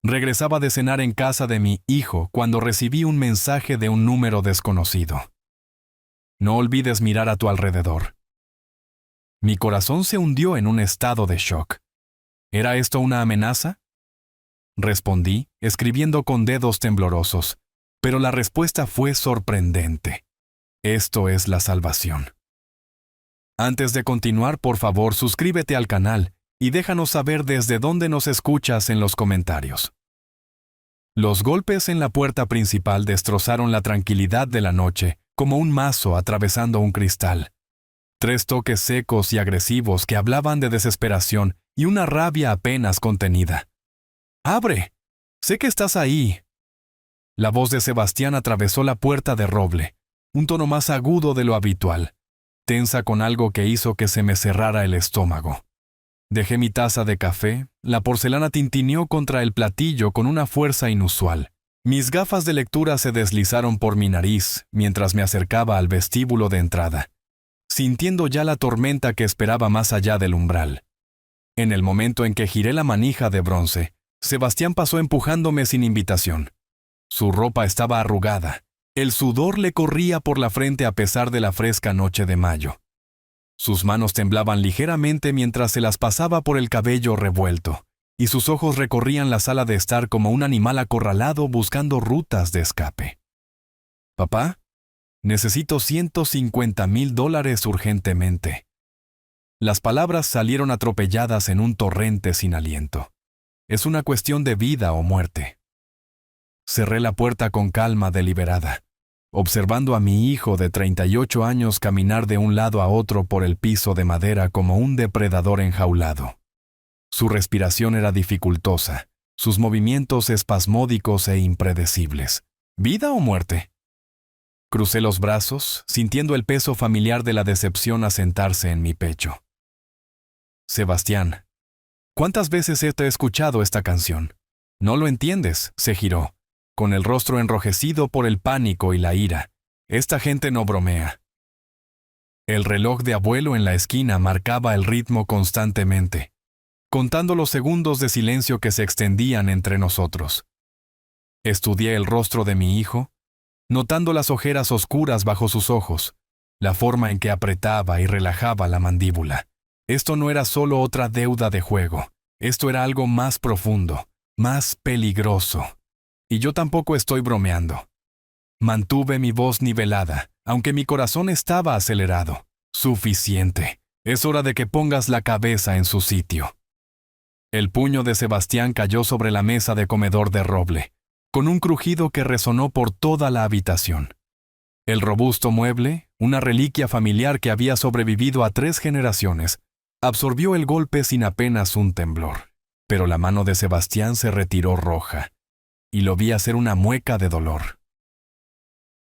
Regresaba de cenar en casa de mi hijo cuando recibí un mensaje de un número desconocido. No olvides mirar a tu alrededor. Mi corazón se hundió en un estado de shock. ¿Era esto una amenaza? Respondí, escribiendo con dedos temblorosos, pero la respuesta fue sorprendente. Esto es la salvación. Antes de continuar, por favor, suscríbete al canal y déjanos saber desde dónde nos escuchas en los comentarios. Los golpes en la puerta principal destrozaron la tranquilidad de la noche, como un mazo atravesando un cristal. 3 toques secos y agresivos que hablaban de desesperación y una rabia apenas contenida. ¡Abre! Sé que estás ahí. La voz de Sebastián atravesó la puerta de roble, un tono más agudo de lo habitual, tensa con algo que hizo que se me cerrara el estómago. Dejé mi taza de café, la porcelana tintineó contra el platillo con una fuerza inusual. Mis gafas de lectura se deslizaron por mi nariz mientras me acercaba al vestíbulo de entrada, sintiendo ya la tormenta que esperaba más allá del umbral. En el momento en que giré la manija de bronce, Sebastián pasó empujándome sin invitación. Su ropa estaba arrugada. El sudor le corría por la frente a pesar de la fresca noche de mayo. Sus manos temblaban ligeramente mientras se las pasaba por el cabello revuelto, y sus ojos recorrían la sala de estar como un animal acorralado buscando rutas de escape. «Papá, necesito $150,000 urgentemente». Las palabras salieron atropelladas en un torrente sin aliento. Es una cuestión de vida o muerte. Cerré la puerta con calma deliberada, observando a mi hijo de 38 años caminar de un lado a otro por el piso de madera como un depredador enjaulado. Su respiración era dificultosa, sus movimientos espasmódicos e impredecibles. ¿Vida o muerte? Crucé los brazos, sintiendo el peso familiar de la decepción asentarse en mi pecho. Sebastián, ¿cuántas veces te he escuchado esta canción? No lo entiendes, se giró, con el rostro enrojecido por el pánico y la ira. Esta gente no bromea. El reloj de abuelo en la esquina marcaba el ritmo constantemente, contando los segundos de silencio que se extendían entre nosotros. Estudié el rostro de mi hijo, notando las ojeras oscuras bajo sus ojos, la forma en que apretaba y relajaba la mandíbula. Esto no era solo otra deuda de juego, esto era algo más profundo, más peligroso. Y yo tampoco estoy bromeando. Mantuve mi voz nivelada, aunque mi corazón estaba acelerado. Suficiente. Es hora de que pongas la cabeza en su sitio. El puño de Sebastián cayó sobre la mesa de comedor de roble, con un crujido que resonó por toda la habitación. El robusto mueble, una reliquia familiar que había sobrevivido a 3 generaciones, absorbió el golpe sin apenas un temblor. Pero la mano de Sebastián se retiró roja, y lo vi hacer una mueca de dolor.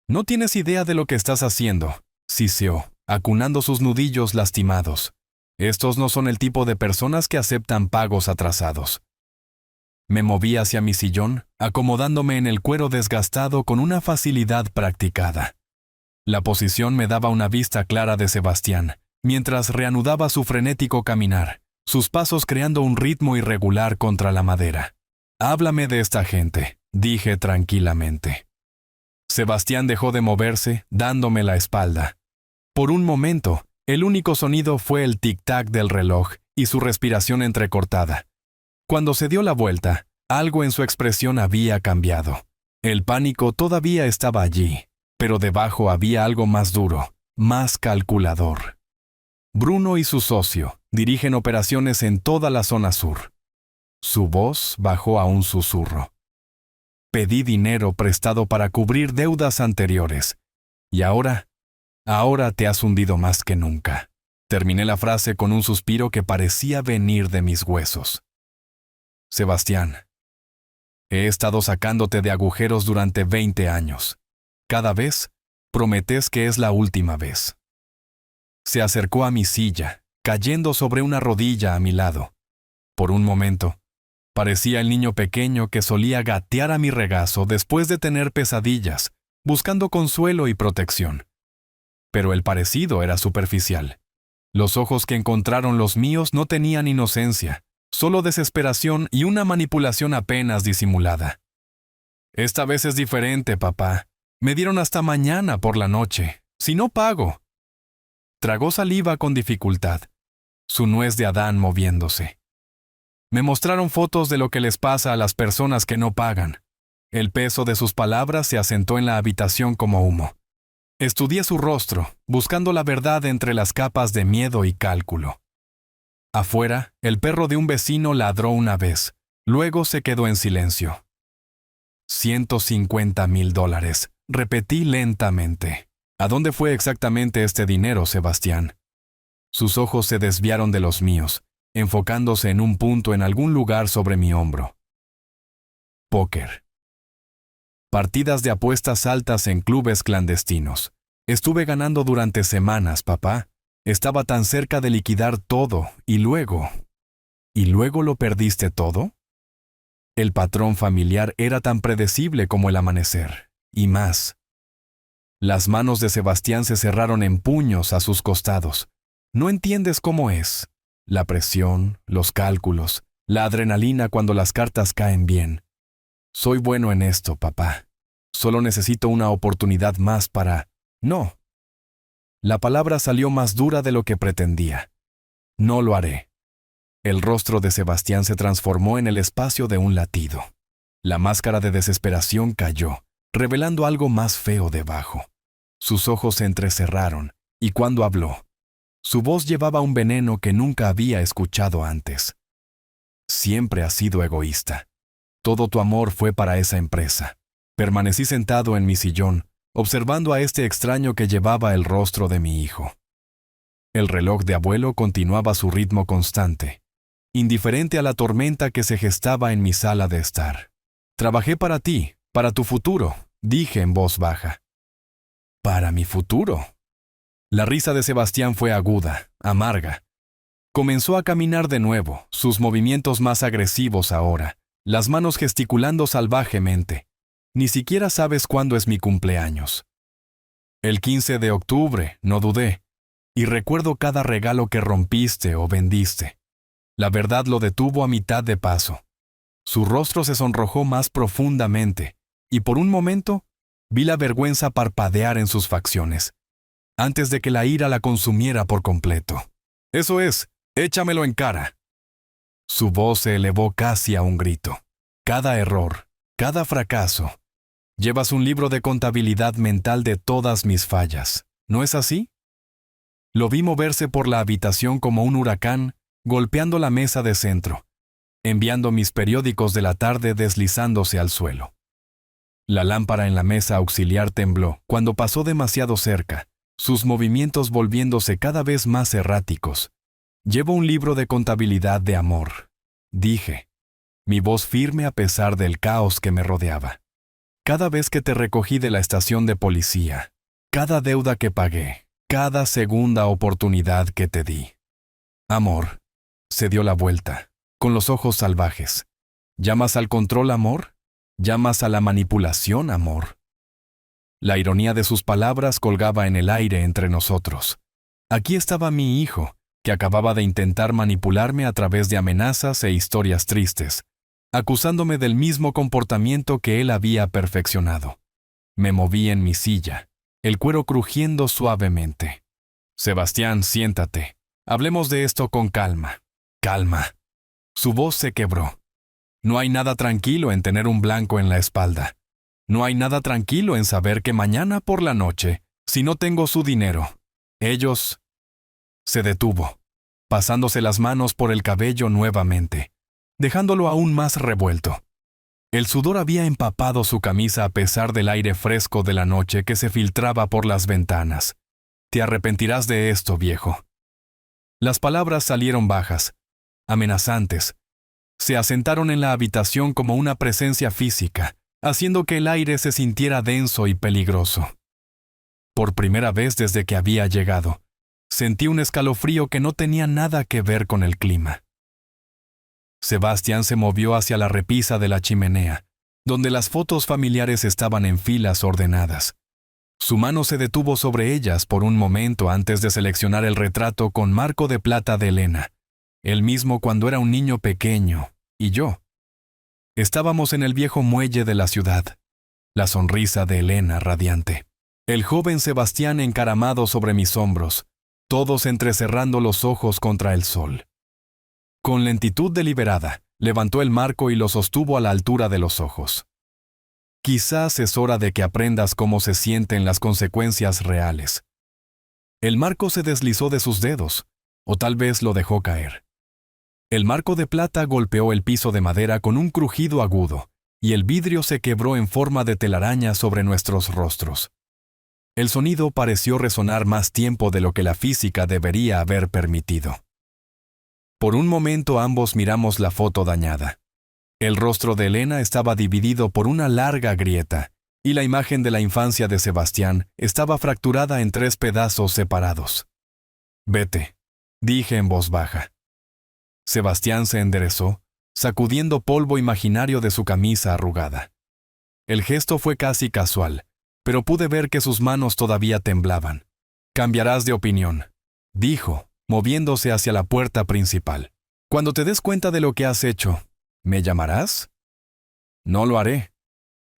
«No tienes idea de lo que estás haciendo», siseó, acunando sus nudillos lastimados. «Estos no son el tipo de personas que aceptan pagos atrasados». Me moví hacia mi sillón, acomodándome en el cuero desgastado con una facilidad practicada. La posición me daba una vista clara de Sebastián, mientras reanudaba su frenético caminar, sus pasos creando un ritmo irregular contra la madera. «Háblame de esta gente», dije tranquilamente. Sebastián dejó de moverse, dándome la espalda. Por un momento, el único sonido fue el tic-tac del reloj y su respiración entrecortada. Cuando se dio la vuelta, algo en su expresión había cambiado. El pánico todavía estaba allí, pero debajo había algo más duro, más calculador. Bruno y su socio dirigen operaciones en toda la zona sur. Su voz bajó a un susurro. Pedí dinero prestado para cubrir deudas anteriores. Y ahora te has hundido más que nunca. Terminé la frase con un suspiro que parecía venir de mis huesos. Sebastián, he estado sacándote de agujeros durante 20 años. Cada vez, prometes que es la última vez. Se acercó a mi silla, cayendo sobre una rodilla a mi lado. Por un momento, parecía el niño pequeño que solía gatear a mi regazo después de tener pesadillas, buscando consuelo y protección. Pero el parecido era superficial. Los ojos que encontraron los míos no tenían inocencia, Solo desesperación y una manipulación apenas disimulada. Esta vez es diferente, papá. Me dieron hasta mañana por la noche. Si no pago. Tragó saliva con dificultad, su nuez de Adán moviéndose. Me mostraron fotos de lo que les pasa a las personas que no pagan. El peso de sus palabras se asentó en la habitación como humo. Estudié su rostro, buscando la verdad entre las capas de miedo y cálculo. Afuera, el perro de un vecino ladró una vez, luego se quedó en silencio. $150,000, repetí lentamente. ¿A dónde fue exactamente este dinero, Sebastián? Sus ojos se desviaron de los míos, enfocándose en un punto en algún lugar sobre mi hombro. Póker. Partidas de apuestas altas en clubes clandestinos. Estuve ganando durante semanas, papá. Estaba tan cerca de liquidar todo, y luego... ¿Y luego lo perdiste todo? El patrón familiar era tan predecible como el amanecer, y más. Las manos de Sebastián se cerraron en puños a sus costados. No entiendes cómo es. La presión, los cálculos, la adrenalina cuando las cartas caen bien. Soy bueno en esto, papá. Solo necesito una oportunidad más para... No. La palabra salió más dura de lo que pretendía. No lo haré. El rostro de Sebastián se transformó en el espacio de un latido. La máscara de desesperación cayó, revelando algo más feo debajo. Sus ojos se entrecerraron, y cuando habló, su voz llevaba un veneno que nunca había escuchado antes. Siempre has sido egoísta. Todo tu amor fue para esa empresa. Permanecí sentado en mi sillón, observando a este extraño que llevaba el rostro de mi hijo. El reloj de abuelo continuaba su ritmo constante, indiferente a la tormenta que se gestaba en mi sala de estar. Trabajé para ti, para tu futuro, dije en voz baja. ¿Para mi futuro? La risa de Sebastián fue aguda, amarga. Comenzó a caminar de nuevo, sus movimientos más agresivos ahora, las manos gesticulando salvajemente. Ni siquiera sabes cuándo es mi cumpleaños. El 15 de octubre, no dudé, y recuerdo cada regalo que rompiste o vendiste. La verdad lo detuvo a mitad de paso. Su rostro se sonrojó más profundamente, y por un momento vi la vergüenza parpadear en sus facciones, antes de que la ira la consumiera por completo. Eso es, échamelo en cara. Su voz se elevó casi a un grito. Cada error, cada fracaso. Llevas un libro de contabilidad mental de todas mis fallas, ¿no es así? Lo vi moverse por la habitación como un huracán, golpeando la mesa de centro, enviando mis periódicos de la tarde deslizándose al suelo. La lámpara en la mesa auxiliar tembló cuando pasó demasiado cerca, sus movimientos volviéndose cada vez más erráticos. Llevo un libro de contabilidad de amor, dije, mi voz firme a pesar del caos que me rodeaba. Cada vez que te recogí de la estación de policía, cada deuda que pagué, cada segunda oportunidad que te di. Amor, se dio la vuelta, con los ojos salvajes. ¿Llamas al control amor? ¿Llamas a la manipulación amor? La ironía de sus palabras colgaba en el aire entre nosotros. Aquí estaba mi hijo, que acababa de intentar manipularme a través de amenazas e historias tristes, acusándome del mismo comportamiento que él había perfeccionado. Me moví en mi silla, el cuero crujiendo suavemente. Sebastián, siéntate. Hablemos de esto con calma. Calma. Su voz se quebró. No hay nada tranquilo en tener un blanco en la espalda. No hay nada tranquilo en saber que mañana por la noche, si no tengo su dinero, ellos... Se detuvo, pasándose las manos por el cabello nuevamente, dejándolo aún más revuelto. El sudor había empapado su camisa a pesar del aire fresco de la noche que se filtraba por las ventanas. Te arrepentirás de esto, viejo. Las palabras salieron bajas, amenazantes. Se asentaron en la habitación como una presencia física, haciendo que el aire se sintiera denso y peligroso. Por primera vez desde que había llegado, sentí un escalofrío que no tenía nada que ver con el clima. Sebastián se movió hacia la repisa de la chimenea, donde las fotos familiares estaban en filas ordenadas. Su mano se detuvo sobre ellas por un momento antes de seleccionar el retrato con marco de plata de Elena, el mismo cuando era un niño pequeño, y yo. Estábamos en el viejo muelle de la ciudad, la sonrisa de Elena radiante, el joven Sebastián encaramado sobre mis hombros, todos entrecerrando los ojos contra el sol. Con lentitud deliberada, levantó el marco y lo sostuvo a la altura de los ojos. Quizás es hora de que aprendas cómo se sienten las consecuencias reales. El marco se deslizó de sus dedos, o tal vez lo dejó caer. El marco de plata golpeó el piso de madera con un crujido agudo, y el vidrio se quebró en forma de telaraña sobre nuestros rostros. El sonido pareció resonar más tiempo de lo que la física debería haber permitido. Por un momento ambos miramos la foto dañada. El rostro de Elena estaba dividido por una larga grieta, y la imagen de la infancia de Sebastián estaba fracturada en 3 pedazos separados. «Vete», dije en voz baja. Sebastián se enderezó, sacudiendo polvo imaginario de su camisa arrugada. El gesto fue casi casual, pero pude ver que sus manos todavía temblaban. «Cambiarás de opinión», dijo, moviéndose hacia la puerta principal. «Cuando te des cuenta de lo que has hecho, ¿me llamarás?» «No lo haré».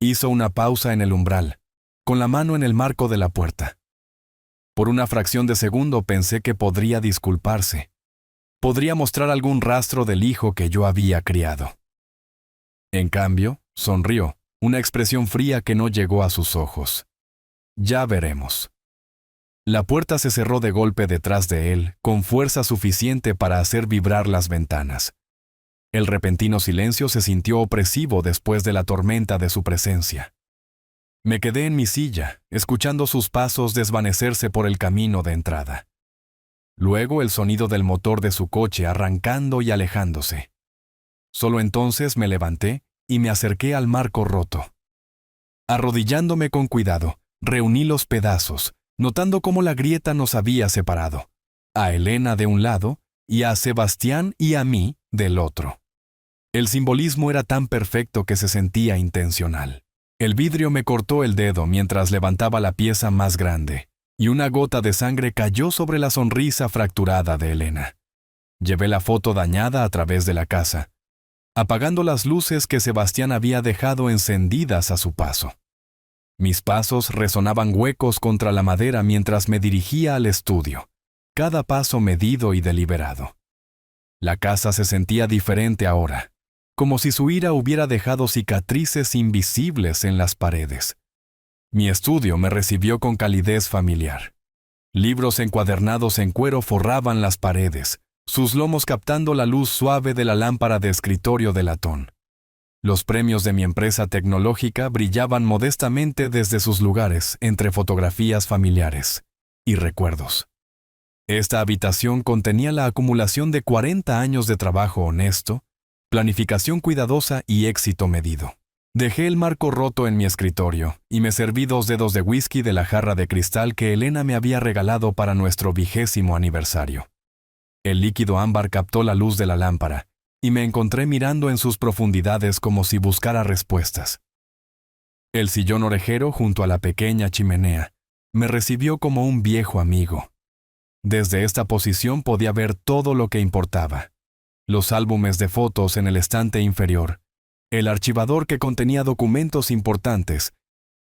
Hizo una pausa en el umbral, con la mano en el marco de la puerta. Por una fracción de segundo pensé que podría disculparse. Podría mostrar algún rastro del hijo que yo había criado. En cambio, sonrió, una expresión fría que no llegó a sus ojos. «Ya veremos». La puerta se cerró de golpe detrás de él, con fuerza suficiente para hacer vibrar las ventanas. El repentino silencio se sintió opresivo después de la tormenta de su presencia. Me quedé en mi silla, escuchando sus pasos desvanecerse por el camino de entrada. Luego el sonido del motor de su coche arrancando y alejándose. Solo entonces me levanté y me acerqué al marco roto. Arrodillándome con cuidado, reuní los pedazos, notando cómo la grieta nos había separado, a Elena de un lado y a Sebastián y a mí del otro. El simbolismo era tan perfecto que se sentía intencional. El vidrio me cortó el dedo mientras levantaba la pieza más grande, y una gota de sangre cayó sobre la sonrisa fracturada de Elena. Llevé la foto dañada a través de la casa, apagando las luces que Sebastián había dejado encendidas a su paso. Mis pasos resonaban huecos contra la madera mientras me dirigía al estudio, cada paso medido y deliberado. La casa se sentía diferente ahora, como si su ira hubiera dejado cicatrices invisibles en las paredes. Mi estudio me recibió con calidez familiar. Libros encuadernados en cuero forraban las paredes, sus lomos captando la luz suave de la lámpara de escritorio de latón. Los premios de mi empresa tecnológica brillaban modestamente desde sus lugares entre fotografías familiares y recuerdos. Esta habitación contenía la acumulación de 40 años de trabajo honesto, planificación cuidadosa y éxito medido. Dejé el marco roto en mi escritorio y me serví 2 dedos de whisky de la jarra de cristal que Elena me había regalado para nuestro 20º aniversario. El líquido ámbar captó la luz de la lámpara y me encontré mirando en sus profundidades como si buscara respuestas. El sillón orejero junto a la pequeña chimenea me recibió como un viejo amigo. Desde esta posición podía ver todo lo que importaba. Los álbumes de fotos en el estante inferior, el archivador que contenía documentos importantes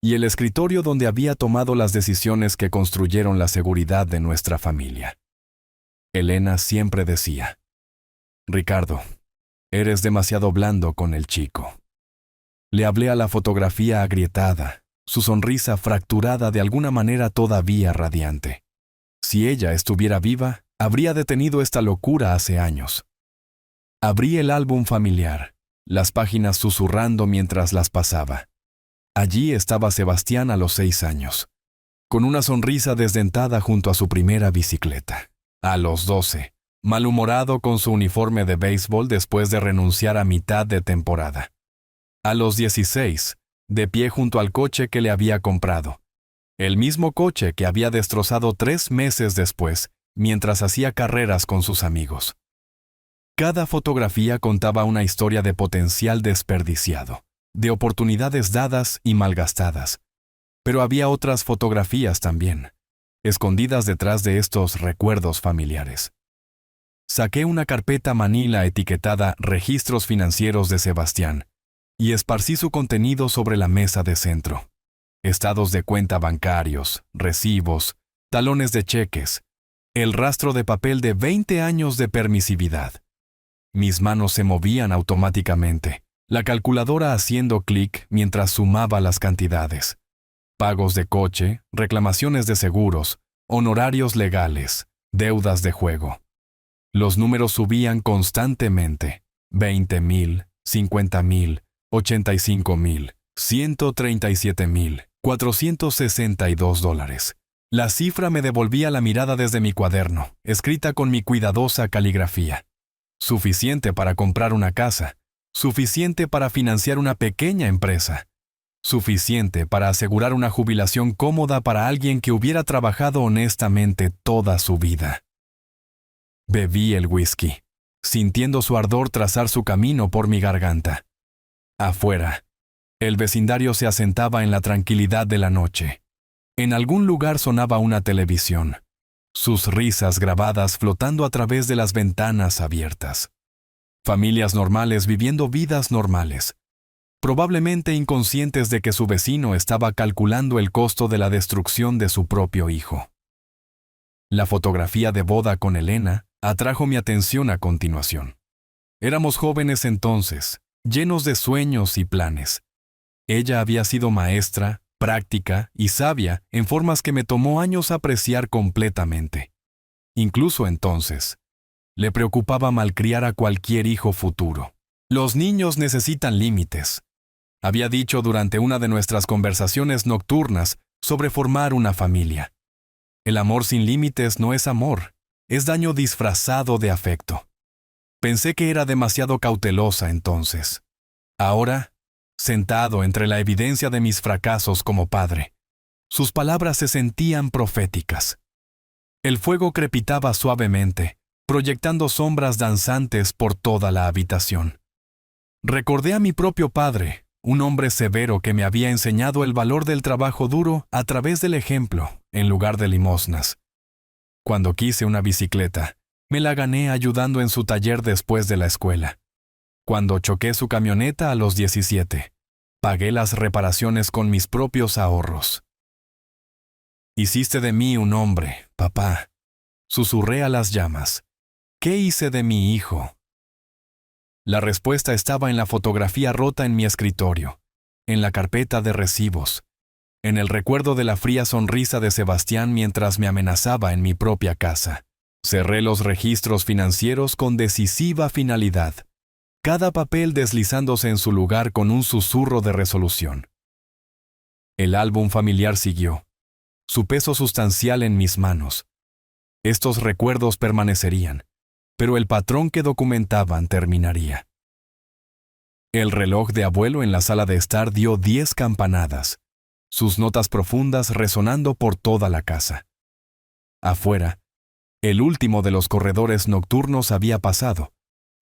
y el escritorio donde había tomado las decisiones que construyeron la seguridad de nuestra familia. Elena siempre decía: «Ricardo, eres demasiado blando con el chico». Le hablé a la fotografía agrietada, su sonrisa fracturada de alguna manera todavía radiante. Si ella estuviera viva, habría detenido esta locura hace años. Abrí el álbum familiar, las páginas susurrando mientras las pasaba. Allí estaba Sebastián a los 6 años, con una sonrisa desdentada junto a su primera bicicleta. A los 12, malhumorado con su uniforme de béisbol después de renunciar a mitad de temporada. A los 16, de pie junto al coche que le había comprado. El mismo coche que había destrozado 3 meses después, mientras hacía carreras con sus amigos. Cada fotografía contaba una historia de potencial desperdiciado, de oportunidades dadas y malgastadas. Pero había otras fotografías también, escondidas detrás de estos recuerdos familiares. Saqué una carpeta manila etiquetada Registros Financieros de Sebastián y esparcí su contenido sobre la mesa de centro. Estados de cuenta bancarios, recibos, talones de cheques, el rastro de papel de 20 años de permisividad. Mis manos se movían automáticamente, la calculadora haciendo clic mientras sumaba las cantidades. Pagos de coche, reclamaciones de seguros, honorarios legales, deudas de juego. Los números subían constantemente. 20,000, 50,000, 85,000, 137,000, $462. La cifra me devolvía la mirada desde mi cuaderno, escrita con mi cuidadosa caligrafía. Suficiente para comprar una casa, suficiente para financiar una pequeña empresa, suficiente para asegurar una jubilación cómoda para alguien que hubiera trabajado honestamente toda su vida. Bebí el whisky, sintiendo su ardor trazar su camino por mi garganta. Afuera, el vecindario se asentaba en la tranquilidad de la noche. En algún lugar sonaba una televisión, sus risas grabadas flotando a través de las ventanas abiertas. Familias normales viviendo vidas normales, probablemente inconscientes de que su vecino estaba calculando el costo de la destrucción de su propio hijo. La fotografía de boda con Elena atrajo mi atención a continuación. Éramos jóvenes entonces, llenos de sueños y planes. Ella había sido maestra, práctica y sabia en formas que me tomó años apreciar completamente. Incluso entonces, le preocupaba malcriar a cualquier hijo futuro. Los niños necesitan límites, había dicho durante una de nuestras conversaciones nocturnas sobre formar una familia. El amor sin límites no es amor, es daño disfrazado de afecto. Pensé que era demasiado cautelosa entonces. Ahora, sentado entre la evidencia de mis fracasos como padre, sus palabras se sentían proféticas. El fuego crepitaba suavemente, proyectando sombras danzantes por toda la habitación. Recordé a mi propio padre, un hombre severo que me había enseñado el valor del trabajo duro a través del ejemplo, en lugar de limosnas. Cuando quise una bicicleta, me la gané ayudando en su taller después de la escuela. Cuando choqué su camioneta a los 17, pagué las reparaciones con mis propios ahorros. Hiciste de mí un hombre, papá. Susurré a las llamas. ¿Qué hice de mi hijo? La respuesta estaba en la fotografía rota en mi escritorio, en la carpeta de recibos, en el recuerdo de la fría sonrisa de Sebastián mientras me amenazaba en mi propia casa. Cerré los registros financieros con decisiva finalidad, cada papel deslizándose en su lugar con un susurro de resolución. El álbum familiar siguió, su peso sustancial en mis manos. Estos recuerdos permanecerían, pero el patrón que documentaban terminaría. El reloj de abuelo en la sala de estar dio 10 campanadas, sus notas profundas resonando por toda la casa. Afuera, el último de los corredores nocturnos había pasado,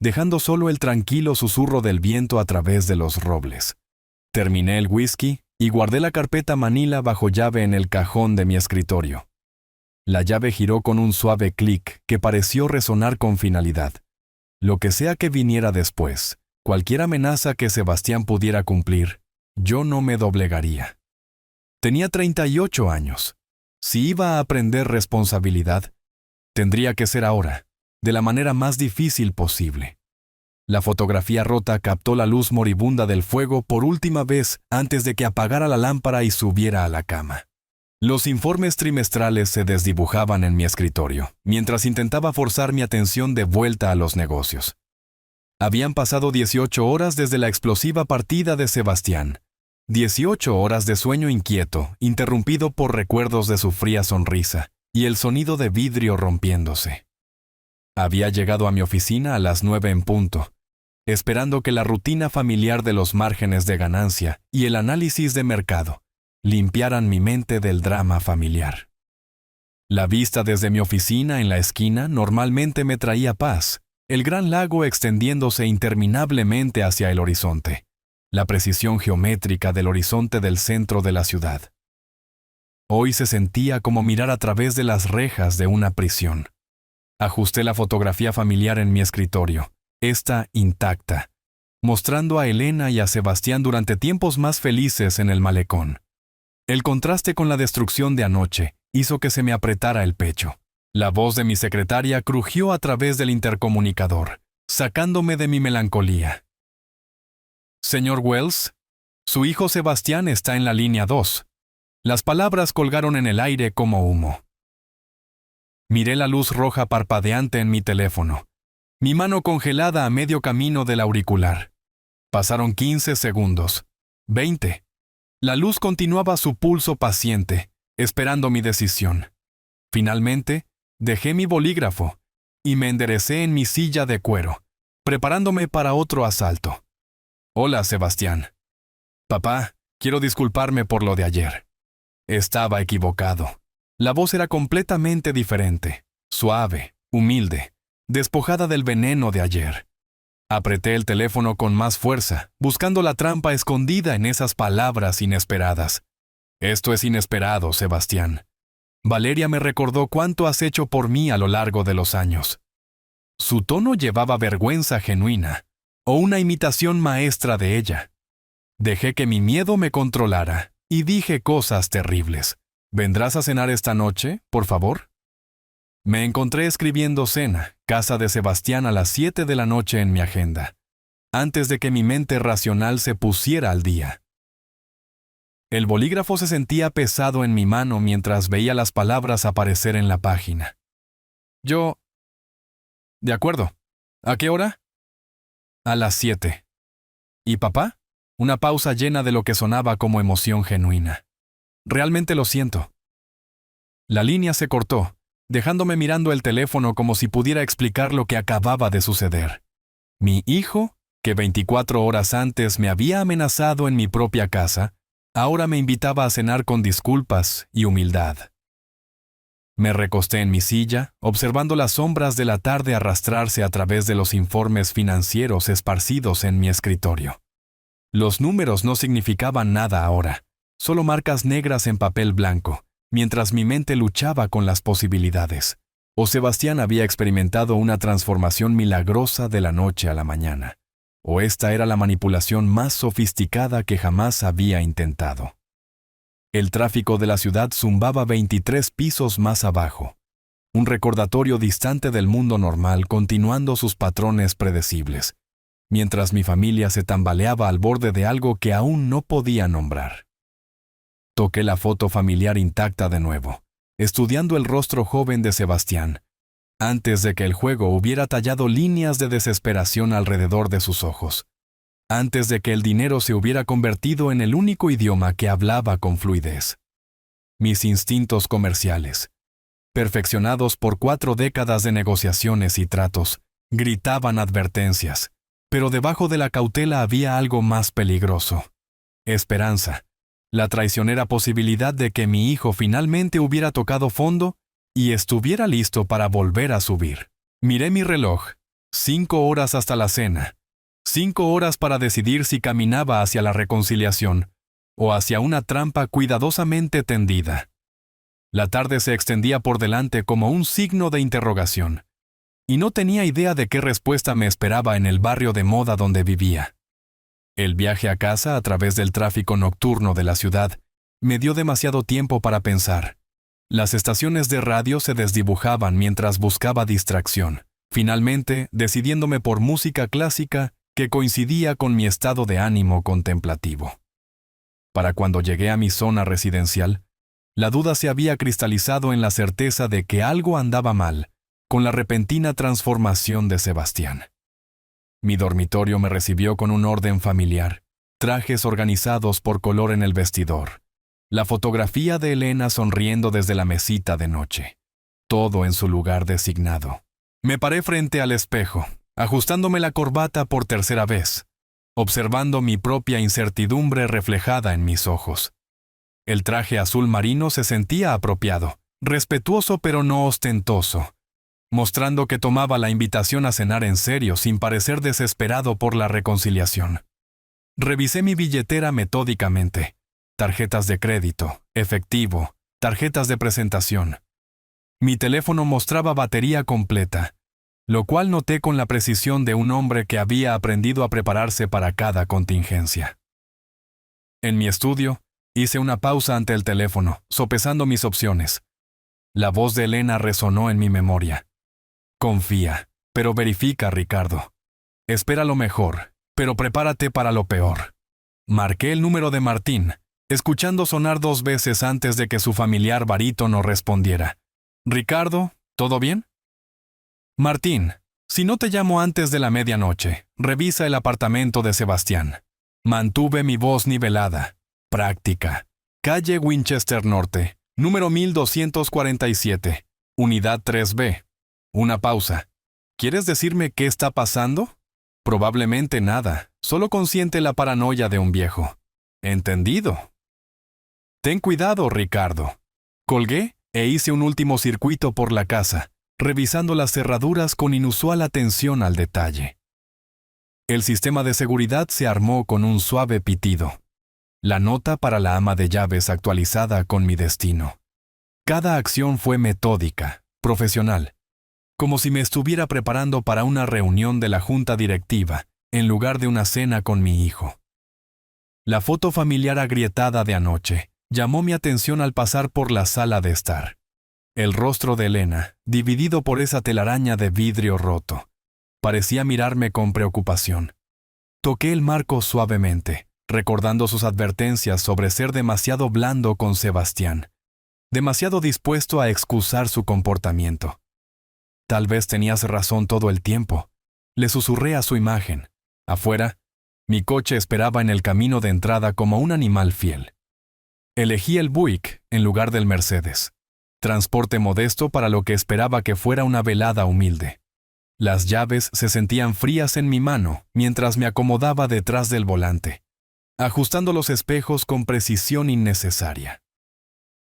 dejando solo el tranquilo susurro del viento a través de los robles. Terminé el whisky y guardé la carpeta manila bajo llave en el cajón de mi escritorio. La llave giró con un suave clic que pareció resonar con finalidad. Lo que sea que viniera después, cualquier amenaza que Sebastián pudiera cumplir, yo no me doblegaría. Tenía 38 años. Si iba a aprender responsabilidad, tendría que ser ahora, de la manera más difícil posible. La fotografía rota captó la luz moribunda del fuego por última vez antes de que apagara la lámpara y subiera a la cama. Los informes trimestrales se desdibujaban en mi escritorio, mientras intentaba forzar mi atención de vuelta a los negocios. Habían pasado 18 horas desde la explosiva partida de Sebastián. 18 horas de sueño inquieto, interrumpido por recuerdos de su fría sonrisa y el sonido de vidrio rompiéndose. Había llegado a mi oficina a las 9 en punto, esperando que la rutina familiar de los márgenes de ganancia y el análisis de mercado limpiaran mi mente del drama familiar. La vista desde mi oficina en la esquina normalmente me traía paz, el gran lago extendiéndose interminablemente hacia el horizonte, la precisión geométrica del horizonte del centro de la ciudad. Hoy se sentía como mirar a través de las rejas de una prisión. Ajusté la fotografía familiar en mi escritorio, esta intacta, mostrando a Elena y a Sebastián durante tiempos más felices en el malecón. El contraste con la destrucción de anoche hizo que se me apretara el pecho. La voz de mi secretaria crujió a través del intercomunicador, sacándome de mi melancolía. Señor Wells, su hijo Sebastián está en la línea 2. Las palabras colgaron en el aire como humo. Miré la luz roja parpadeante en mi teléfono, mi mano congelada a medio camino del auricular. Pasaron 15 segundos, 20. La luz continuaba su pulso paciente, esperando mi decisión. Finalmente, dejé mi bolígrafo y me enderecé en mi silla de cuero, preparándome para otro asalto. Hola, Sebastián. Papá, quiero disculparme por lo de ayer. Estaba equivocado. La voz era completamente diferente, suave, humilde, despojada del veneno de ayer. Apreté el teléfono con más fuerza, buscando la trampa escondida en esas palabras inesperadas. Esto es inesperado, Sebastián. Valeria me recordó cuánto has hecho por mí a lo largo de los años. Su tono llevaba vergüenza genuina, o una imitación maestra de ella. Dejé que mi miedo me controlara y dije cosas terribles. ¿Vendrás a cenar esta noche, por favor? Me encontré escribiendo cena, casa de Sebastián a las 7 de la noche en mi agenda, antes de que mi mente racional se pusiera al día. El bolígrafo se sentía pesado en mi mano mientras veía las palabras aparecer en la página. De acuerdo. ¿A qué hora? A las 7. ¿Y papá? Una pausa llena de lo que sonaba como emoción genuina. Realmente lo siento. La línea se cortó, dejándome mirando el teléfono como si pudiera explicar lo que acababa de suceder. Mi hijo, que 24 horas antes me había amenazado en mi propia casa, ahora me invitaba a cenar con disculpas y humildad. Me recosté en mi silla, observando las sombras de la tarde arrastrarse a través de los informes financieros esparcidos en mi escritorio. Los números no significaban nada ahora, solo marcas negras en papel blanco, mientras mi mente luchaba con las posibilidades. O Sebastián había experimentado una transformación milagrosa de la noche a la mañana, o esta era la manipulación más sofisticada que jamás había intentado. El tráfico de la ciudad zumbaba 23 pisos más abajo, un recordatorio distante del mundo normal continuando sus patrones predecibles, mientras mi familia se tambaleaba al borde de algo que aún no podía nombrar. Toqué la foto familiar intacta de nuevo, estudiando el rostro joven de Sebastián, antes de que el juego hubiera tallado líneas de desesperación alrededor de sus ojos, antes de que el dinero se hubiera convertido en el único idioma que hablaba con fluidez. Mis instintos comerciales, perfeccionados por 4 décadas de negociaciones y tratos, gritaban advertencias, pero debajo de la cautela había algo más peligroso: esperanza. La traicionera posibilidad de que mi hijo finalmente hubiera tocado fondo y estuviera listo para volver a subir. Miré mi reloj. 5 horas hasta la cena. 5 horas para decidir si caminaba hacia la reconciliación o hacia una trampa cuidadosamente tendida. La tarde se extendía por delante como un signo de interrogación, y no tenía idea de qué respuesta me esperaba en el barrio de moda donde vivía. El viaje a casa a través del tráfico nocturno de la ciudad me dio demasiado tiempo para pensar. Las estaciones de radio se desdibujaban mientras buscaba distracción, finalmente decidiéndome por música clásica que coincidía con mi estado de ánimo contemplativo. Para cuando llegué a mi zona residencial, la duda se había cristalizado en la certeza de que algo andaba mal con la repentina transformación de Sebastián. Mi dormitorio me recibió con un orden familiar, trajes organizados por color en el vestidor, la fotografía de Elena sonriendo desde la mesita de noche, todo en su lugar designado. Me paré frente al espejo, ajustándome la corbata por tercera vez, observando mi propia incertidumbre reflejada en mis ojos. El traje azul marino se sentía apropiado, respetuoso pero no ostentoso, mostrando que tomaba la invitación a cenar en serio sin parecer desesperado por la reconciliación. Revisé mi billetera metódicamente. Tarjetas de crédito, efectivo, tarjetas de presentación. Mi teléfono mostraba batería completa, lo cual noté con la precisión de un hombre que había aprendido a prepararse para cada contingencia. En mi estudio, hice una pausa ante el teléfono, sopesando mis opciones. La voz de Elena resonó en mi memoria. Confía, pero verifica, Ricardo. Espera lo mejor, pero prepárate para lo peor. Marqué el número de Martín, escuchando sonar 2 veces antes de que su familiar barítono respondiera. «Ricardo, ¿todo bien?» «Martín, si no te llamo antes de la medianoche, revisa el apartamento de Sebastián». Mantuve mi voz nivelada. Práctica. Calle Winchester Norte, número 1247, unidad 3B. Una pausa. ¿Quieres decirme qué está pasando? Probablemente nada, solo consiente la paranoia de un viejo. Entendido. Ten cuidado, Ricardo. Colgué e hice un último circuito por la casa, revisando las cerraduras con inusual atención al detalle. El sistema de seguridad se armó con un suave pitido. La nota para la ama de llaves actualizada con mi destino. Cada acción fue metódica, profesional, como si me estuviera preparando para una reunión de la junta directiva, en lugar de una cena con mi hijo. La foto familiar agrietada de anoche llamó mi atención al pasar por la sala de estar. El rostro de Elena, dividido por esa telaraña de vidrio roto, parecía mirarme con preocupación. Toqué el marco suavemente, recordando sus advertencias sobre ser demasiado blando con Sebastián, demasiado dispuesto a excusar su comportamiento. Tal vez tenías razón todo el tiempo. Le susurré a su imagen. Afuera, mi coche esperaba en el camino de entrada como un animal fiel. Elegí el Buick en lugar del Mercedes. Transporte modesto para lo que esperaba que fuera una velada humilde. Las llaves se sentían frías en mi mano mientras me acomodaba detrás del volante, ajustando los espejos con precisión innecesaria.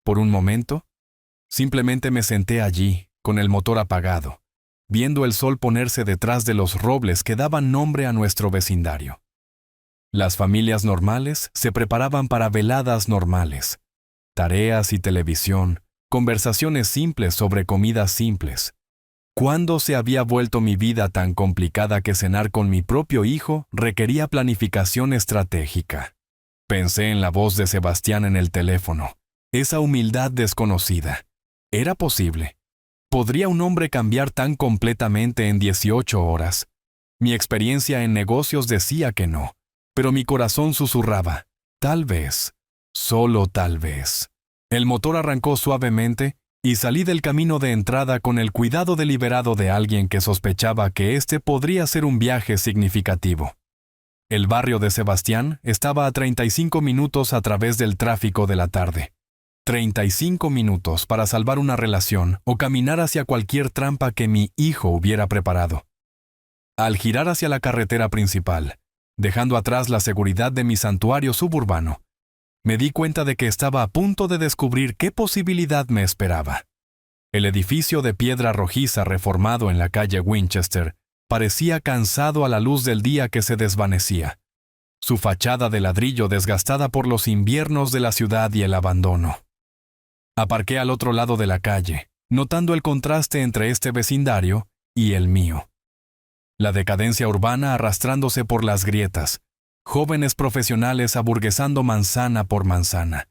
Por un momento, simplemente me senté allí, con el motor apagado, viendo el sol ponerse detrás de los robles que daban nombre a nuestro vecindario. Las familias normales se preparaban para veladas normales, tareas y televisión, conversaciones simples sobre comidas simples. ¿Cuándo se había vuelto mi vida tan complicada que cenar con mi propio hijo requería planificación estratégica? Pensé en la voz de Sebastián en el teléfono, esa humildad desconocida. ¿Era posible? ¿Podría un hombre cambiar tan completamente en 18 horas? Mi experiencia en negocios decía que no, pero mi corazón susurraba, tal vez, solo tal vez. El motor arrancó suavemente y salí del camino de entrada con el cuidado deliberado de alguien que sospechaba que este podría ser un viaje significativo. El barrio de Sebastián estaba a 35 minutos a través del tráfico de la tarde. 35 minutos para salvar una relación o caminar hacia cualquier trampa que mi hijo hubiera preparado. Al girar hacia la carretera principal, dejando atrás la seguridad de mi santuario suburbano, me di cuenta de que estaba a punto de descubrir qué posibilidad me esperaba. El edificio de piedra rojiza reformado en la calle Winchester parecía cansado a la luz del día que se desvanecía. Su fachada de ladrillo desgastada por los inviernos de la ciudad y el abandono. Aparqué al otro lado de la calle, notando el contraste entre este vecindario y el mío. La decadencia urbana arrastrándose por las grietas, jóvenes profesionales aburguesando manzana por manzana,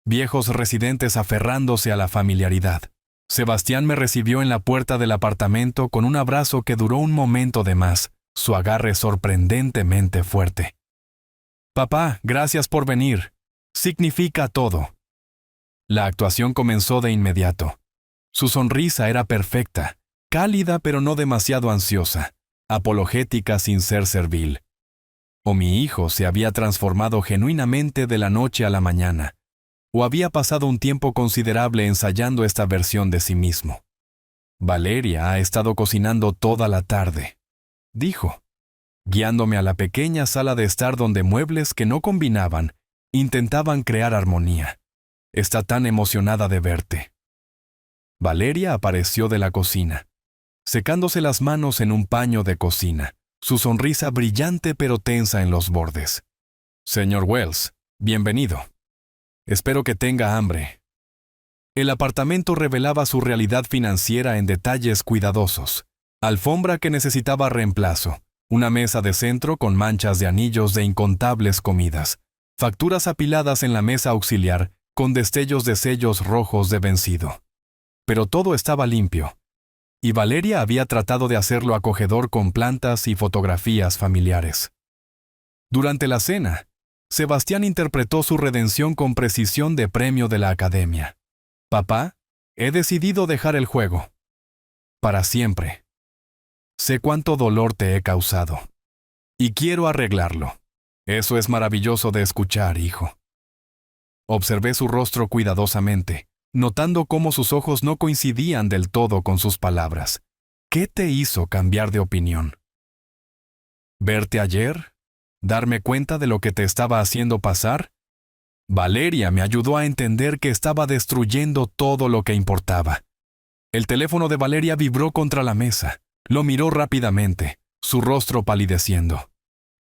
viejos residentes aferrándose a la familiaridad. Sebastián me recibió en la puerta del apartamento con un abrazo que duró un momento de más, su agarre sorprendentemente fuerte. «Papá, gracias por venir. Significa todo». La actuación comenzó de inmediato. Su sonrisa era perfecta, cálida pero no demasiado ansiosa, apologética sin ser servil. O mi hijo se había transformado genuinamente de la noche a la mañana, o había pasado un tiempo considerable ensayando esta versión de sí mismo. «Valeria ha estado cocinando toda la tarde», dijo, guiándome a la pequeña sala de estar donde muebles que no combinaban intentaban crear armonía. «Está tan emocionada de verte». Valeria apareció de la cocina, secándose las manos en un paño de cocina, su sonrisa brillante pero tensa en los bordes. «Señor Wells, bienvenido. Espero que tenga hambre». El apartamento revelaba su realidad financiera en detalles cuidadosos. Alfombra que necesitaba reemplazo, una mesa de centro con manchas de anillos de incontables comidas, facturas apiladas en la mesa auxiliar con destellos de sellos rojos de vencido. Pero todo estaba limpio, y Valeria había tratado de hacerlo acogedor con plantas y fotografías familiares. Durante la cena, Sebastián interpretó su redención con precisión de premio de la Academia. «Papá, he decidido dejar el juego. Para siempre. Sé cuánto dolor te he causado. Y quiero arreglarlo. Eso es maravilloso de escuchar, hijo». Observé su rostro cuidadosamente, notando cómo sus ojos no coincidían del todo con sus palabras. ¿Qué te hizo cambiar de opinión? ¿Verte ayer? ¿Darme cuenta de lo que te estaba haciendo pasar? Valeria me ayudó a entender que estaba destruyendo todo lo que importaba. El teléfono de Valeria vibró contra la mesa. Lo miró rápidamente, su rostro palideciendo.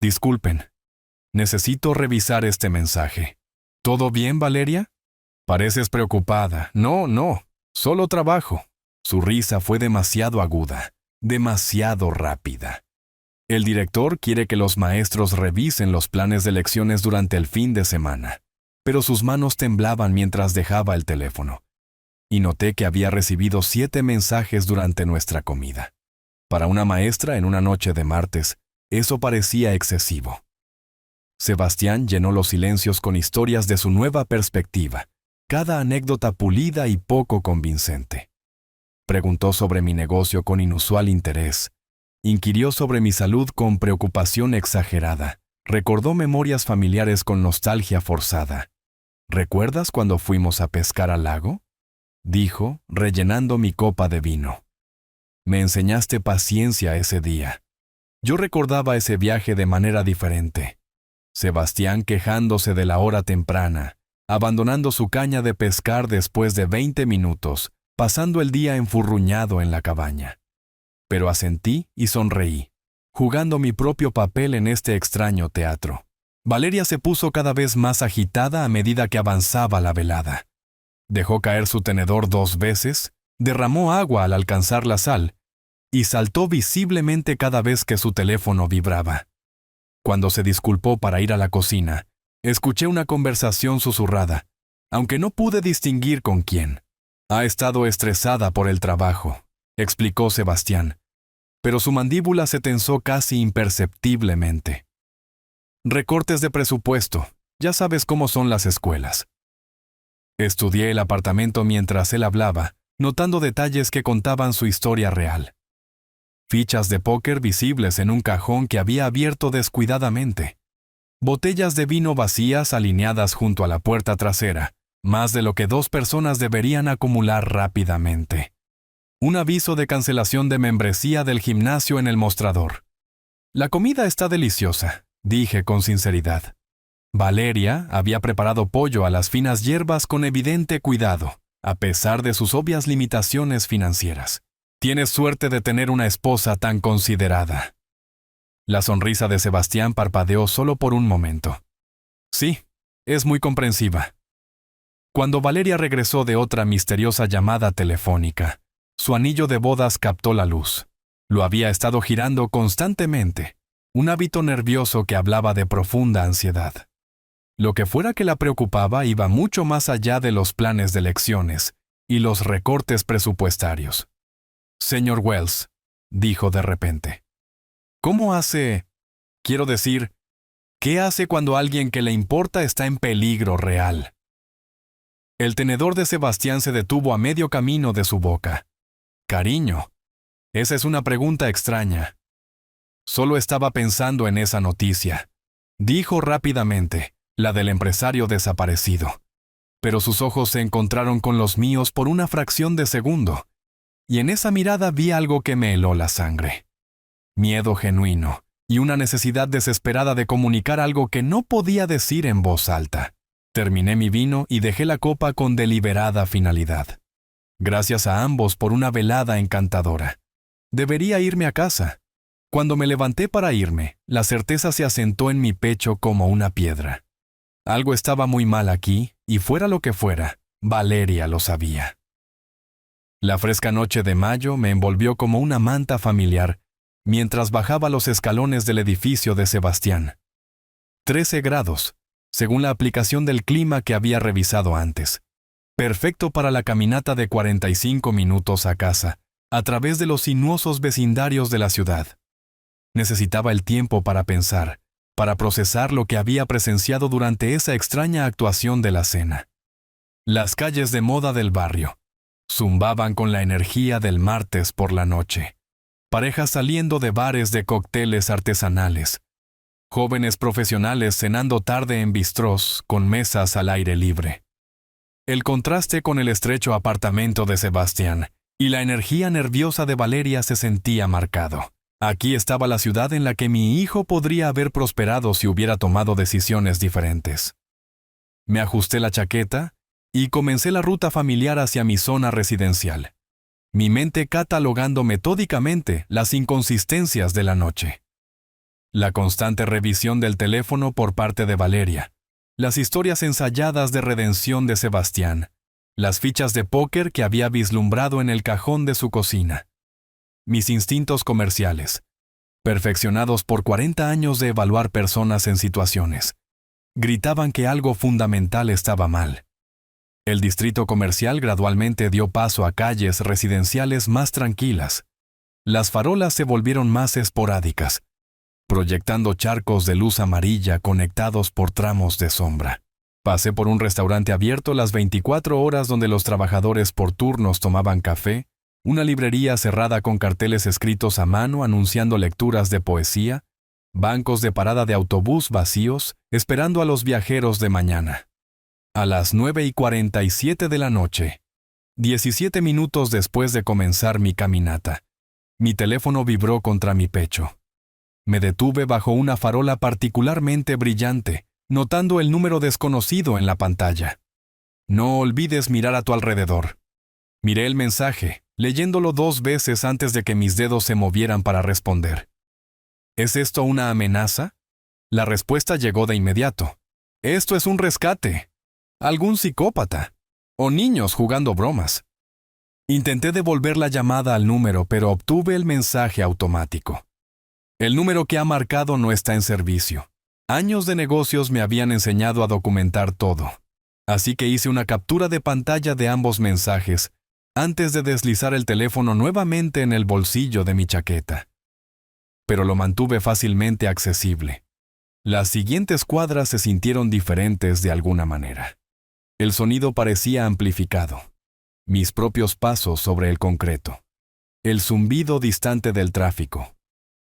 «Disculpen. Necesito revisar este mensaje. ¿Todo bien, Valeria?» «Pareces preocupada». No, solo trabajo». Su risa fue demasiado aguda, demasiado rápida. «El director quiere que los maestros revisen los planes de lecciones durante el fin de semana». Pero sus manos temblaban mientras dejaba el teléfono. Y noté que había recibido 7 mensajes durante nuestra comida. Para una maestra en una noche de martes, eso parecía excesivo. Sebastián llenó los silencios con historias de su nueva perspectiva, cada anécdota pulida y poco convincente. Preguntó sobre mi negocio con inusual interés. Inquirió sobre mi salud con preocupación exagerada. Recordó memorias familiares con nostalgia forzada. «¿Recuerdas cuando fuimos a pescar al lago?», dijo, rellenando mi copa de vino. «Me enseñaste paciencia ese día». Yo recordaba ese viaje de manera diferente. Sebastián quejándose de la hora temprana, abandonando su caña de pescar después de 20 minutos, pasando el día enfurruñado en la cabaña. Pero asentí y sonreí, jugando mi propio papel en este extraño teatro. Valeria se puso cada vez más agitada a medida que avanzaba la velada. Dejó caer su tenedor 2 veces, derramó agua al alcanzar la sal, y saltó visiblemente cada vez que su teléfono vibraba. Cuando se disculpó para ir a la cocina, escuché una conversación susurrada, aunque no pude distinguir con quién. «Ha estado estresada por el trabajo», explicó Sebastián, pero su mandíbula se tensó casi imperceptiblemente. «Recortes de presupuesto, ya sabes cómo son las escuelas». Estudié el apartamento mientras él hablaba, notando detalles que contaban su historia real. Fichas de póker visibles en un cajón que había abierto descuidadamente. Botellas de vino vacías alineadas junto a la puerta trasera, más de lo que 2 personas deberían acumular rápidamente. Un aviso de cancelación de membresía del gimnasio en el mostrador. «La comida está deliciosa», dije con sinceridad. Valeria había preparado pollo a las finas hierbas con evidente cuidado, a pesar de sus obvias limitaciones financieras. «Tienes suerte de tener una esposa tan considerada». La sonrisa de Sebastián parpadeó solo por un momento. «Sí, es muy comprensiva». Cuando Valeria regresó de otra misteriosa llamada telefónica, su anillo de bodas captó la luz. Lo había estado girando constantemente, un hábito nervioso que hablaba de profunda ansiedad. Lo que fuera que la preocupaba iba mucho más allá de los planes de lecciones y los recortes presupuestarios. «Señor Wells», dijo de repente, «¿cómo hace? Quiero decir, ¿qué hace cuando alguien que le importa está en peligro real?» El tenedor de Sebastián se detuvo a medio camino de su boca. «Cariño, esa es una pregunta extraña». «Solo estaba pensando en esa noticia», dijo rápidamente, la del empresario desaparecido. Pero sus ojos se encontraron con los míos por una fracción de segundo, y en esa mirada vi algo que me heló la sangre. Miedo genuino y una necesidad desesperada de comunicar algo que no podía decir en voz alta. Terminé mi vino y dejé la copa con deliberada finalidad. Gracias a ambos por una velada encantadora. Debería irme a casa. Cuando me levanté para irme, la certeza se asentó en mi pecho como una piedra. Algo estaba muy mal aquí, y fuera lo que fuera, Valeria lo sabía. La fresca noche de mayo me envolvió como una manta familiar mientras bajaba los escalones del edificio de Sebastián. 13 grados, según la aplicación del clima que había revisado antes. Perfecto para la caminata de 45 minutos a casa, a través de los sinuosos vecindarios de la ciudad. Necesitaba el tiempo para pensar, para procesar lo que había presenciado durante esa extraña actuación de la cena. Las calles de moda del barrio zumbaban con la energía del martes por la noche. Parejas saliendo de bares de cócteles artesanales. Jóvenes profesionales cenando tarde en bistrós con mesas al aire libre. El contraste con el estrecho apartamento de Sebastián y la energía nerviosa de Valeria se sentía marcado. Aquí estaba la ciudad en la que mi hijo podría haber prosperado si hubiera tomado decisiones diferentes. Me ajusté la chaqueta y comencé la ruta familiar hacia mi zona residencial, mi mente catalogando metódicamente las inconsistencias de la noche. La constante revisión del teléfono por parte de Valeria, las historias ensayadas de redención de Sebastián, las fichas de póker que había vislumbrado en el cajón de su cocina. Mis instintos comerciales, perfeccionados por 40 años de evaluar personas en situaciones, gritaban que algo fundamental estaba mal. El distrito comercial gradualmente dio paso a calles residenciales más tranquilas. Las farolas se volvieron más esporádicas, proyectando charcos de luz amarilla conectados por tramos de sombra. Pasé por un restaurante abierto las 24 horas donde los trabajadores por turnos tomaban café, una librería cerrada con carteles escritos a mano anunciando lecturas de poesía, bancos de parada de autobús vacíos esperando a los viajeros de mañana. A las 9:47 de la noche, 17 minutos después de comenzar mi caminata, mi teléfono vibró contra mi pecho. Me detuve bajo una farola particularmente brillante, notando el número desconocido en la pantalla. No olvides mirar a tu alrededor. Miré el mensaje, leyéndolo 2 veces antes de que mis dedos se movieran para responder. ¿Es esto una amenaza? La respuesta llegó de inmediato. Esto es un rescate. Algún psicópata. O niños jugando bromas. Intenté devolver la llamada al número, pero obtuve el mensaje automático. El número que ha marcado no está en servicio. Años de negocios me habían enseñado a documentar todo. Así que hice una captura de pantalla de ambos mensajes antes de deslizar el teléfono nuevamente en el bolsillo de mi chaqueta. Pero lo mantuve fácilmente accesible. Las siguientes cuadras se sintieron diferentes de alguna manera. El sonido parecía amplificado. Mis propios pasos sobre el concreto. El zumbido distante del tráfico.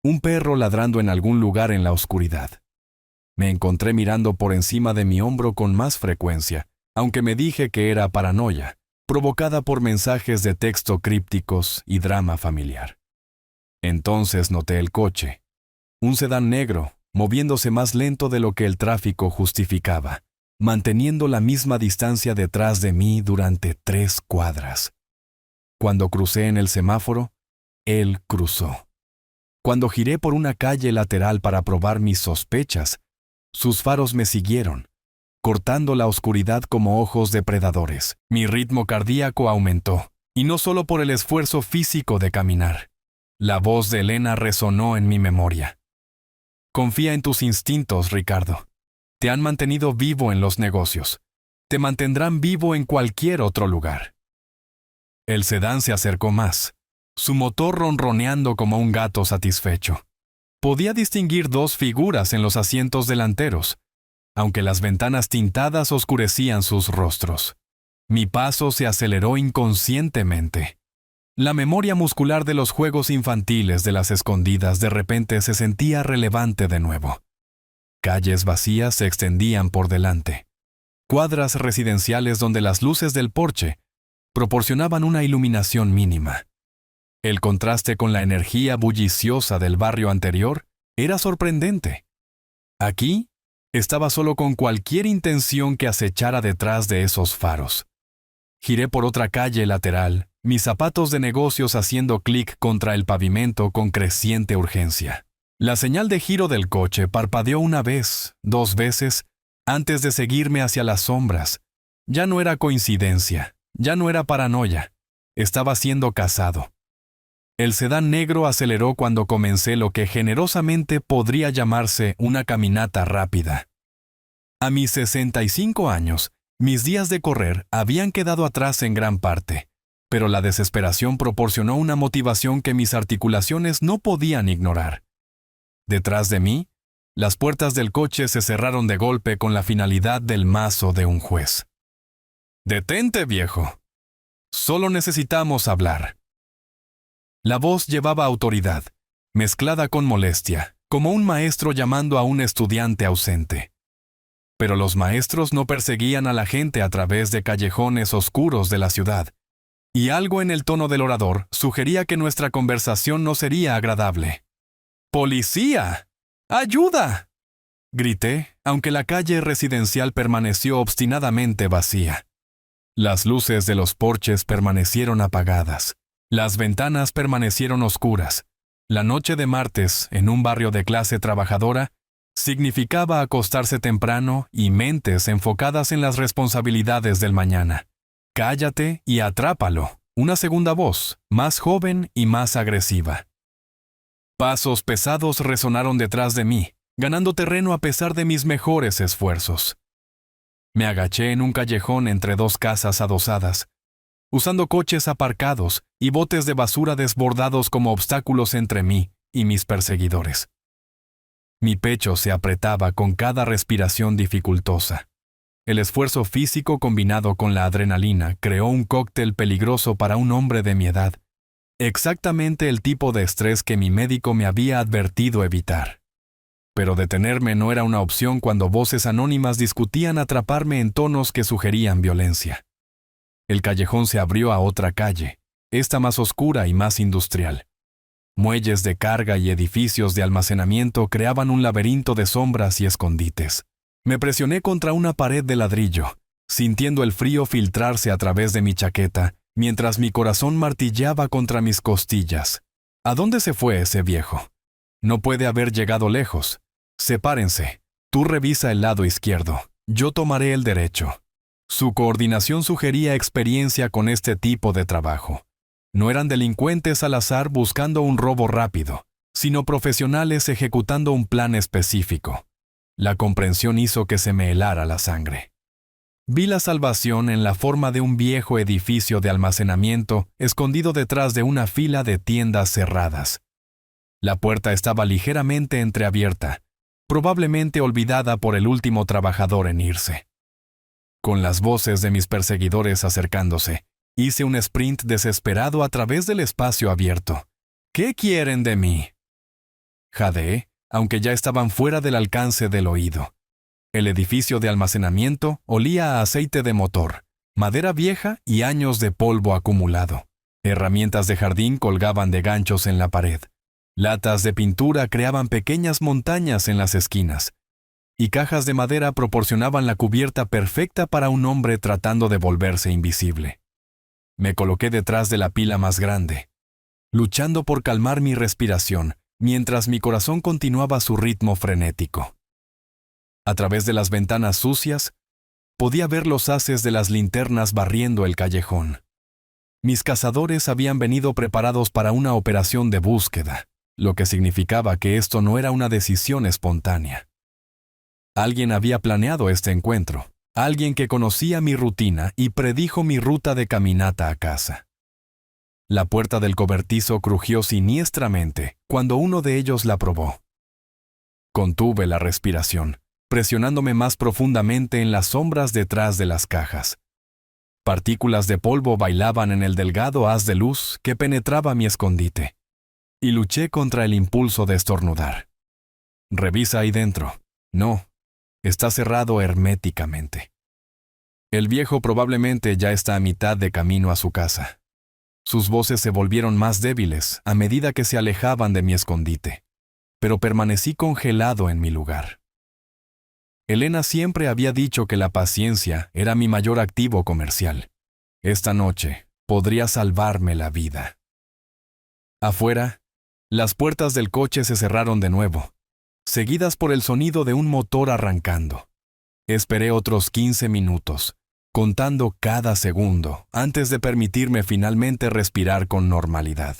Un perro ladrando en algún lugar en la oscuridad. Me encontré mirando por encima de mi hombro con más frecuencia, aunque me dije que era paranoia, provocada por mensajes de texto crípticos y drama familiar. Entonces noté el coche. Un sedán negro, moviéndose más lento de lo que el tráfico justificaba, manteniendo la misma distancia detrás de mí durante 3 cuadras. Cuando crucé en el semáforo, él cruzó. Cuando giré por una calle lateral para probar mis sospechas, sus faros me siguieron, cortando la oscuridad como ojos depredadores. Mi ritmo cardíaco aumentó, y no solo por el esfuerzo físico de caminar. La voz de Elena resonó en mi memoria. Confía en tus instintos, Ricardo. Te han mantenido vivo en los negocios. Te mantendrán vivo en cualquier otro lugar. El sedán se acercó más, su motor ronroneando como un gato satisfecho. Podía distinguir 2 figuras en los asientos delanteros, aunque las ventanas tintadas oscurecían sus rostros. Mi paso se aceleró inconscientemente. La memoria muscular de los juegos infantiles de las escondidas de repente se sentía relevante de nuevo. Calles vacías se extendían por delante. Cuadras residenciales donde las luces del porche proporcionaban una iluminación mínima. El contraste con la energía bulliciosa del barrio anterior era sorprendente. Aquí estaba solo con cualquier intención que acechara detrás de esos faros. Giré por otra calle lateral, mis zapatos de negocios haciendo clic contra el pavimento con creciente urgencia. La señal de giro del coche parpadeó 1 vez, 2 veces, antes de seguirme hacia las sombras, Ya no era coincidencia, ya no era paranoia. Estaba siendo cazado. El sedán negro aceleró cuando comencé lo que generosamente podría llamarse una caminata rápida. A mis 65 años, mis días de correr habían quedado atrás en gran parte, pero la desesperación proporcionó una motivación que mis articulaciones no podían ignorar. Detrás de mí, las puertas del coche se cerraron de golpe con la finalidad del mazo de un juez. «Detente, viejo. Solo necesitamos hablar». La voz llevaba autoridad, mezclada con molestia, como un maestro llamando a un estudiante ausente. Pero los maestros no perseguían a la gente a través de callejones oscuros de la ciudad, y algo en el tono del orador sugería que nuestra conversación no sería agradable. «¡Policía! ¡Ayuda!», grité, aunque la calle residencial permaneció obstinadamente vacía. Las luces de los porches permanecieron apagadas. Las ventanas permanecieron oscuras. La noche de martes, en un barrio de clase trabajadora, significaba acostarse temprano y mentes enfocadas en las responsabilidades del mañana. «Cállate y atrápalo», una segunda voz, más joven y más agresiva. Pasos pesados resonaron detrás de mí, ganando terreno a pesar de mis mejores esfuerzos. Me agaché en un callejón entre dos casas adosadas, usando coches aparcados y botes de basura desbordados como obstáculos entre mí y mis perseguidores. Mi pecho se apretaba con cada respiración dificultosa. El esfuerzo físico combinado con la adrenalina creó un cóctel peligroso para un hombre de mi edad, exactamente el tipo de estrés que mi médico me había advertido evitar. Pero detenerme no era una opción cuando voces anónimas discutían atraparme en tonos que sugerían violencia. El callejón se abrió a otra calle, esta más oscura y más industrial. Muelles de carga y edificios de almacenamiento creaban un laberinto de sombras y escondites. Me presioné contra una pared de ladrillo, sintiendo el frío filtrarse a través de mi chaqueta, mientras mi corazón martilleaba contra mis costillas. ¿A dónde se fue ese viejo? No puede haber llegado lejos. Sepárense. Tú revisa el lado izquierdo. Yo tomaré el derecho. Su coordinación sugería experiencia con este tipo de trabajo. No eran delincuentes al azar buscando un robo rápido, sino profesionales ejecutando un plan específico. La comprensión hizo que se me helara la sangre. Vi la salvación en la forma de un viejo edificio de almacenamiento escondido detrás de una fila de tiendas cerradas. La puerta estaba ligeramente entreabierta, probablemente olvidada por el último trabajador en irse. Con las voces de mis perseguidores acercándose, hice un sprint desesperado a través del espacio abierto. «¿Qué quieren de mí?», jadeé, aunque ya estaban fuera del alcance del oído. El edificio de almacenamiento olía a aceite de motor, madera vieja y años de polvo acumulado. Herramientas de jardín colgaban de ganchos en la pared. Latas de pintura creaban pequeñas montañas en las esquinas, y cajas de madera proporcionaban la cubierta perfecta para un hombre tratando de volverse invisible. Me coloqué detrás de la pila más grande, luchando por calmar mi respiración, mientras mi corazón continuaba su ritmo frenético. A través de las ventanas sucias, podía ver los haces de las linternas barriendo el callejón. Mis cazadores habían venido preparados para una operación de búsqueda, lo que significaba que esto no era una decisión espontánea. Alguien había planeado este encuentro, alguien que conocía mi rutina y predijo mi ruta de caminata a casa. La puerta del cobertizo crujió siniestramente cuando uno de ellos la probó. Contuve la respiración, presionándome más profundamente en las sombras detrás de las cajas. Partículas de polvo bailaban en el delgado haz de luz que penetraba mi escondite, y luché contra el impulso de estornudar. «Revisa ahí dentro». «No, está cerrado herméticamente». El viejo probablemente ya está a mitad de camino a su casa. Sus voces se volvieron más débiles a medida que se alejaban de mi escondite, pero permanecí congelado en mi lugar. Elena siempre había dicho que la paciencia era mi mayor activo comercial. Esta noche podría salvarme la vida. Afuera, las puertas del coche se cerraron de nuevo, seguidas por el sonido de un motor arrancando. Esperé otros 15 minutos, contando cada segundo antes de permitirme finalmente respirar con normalidad.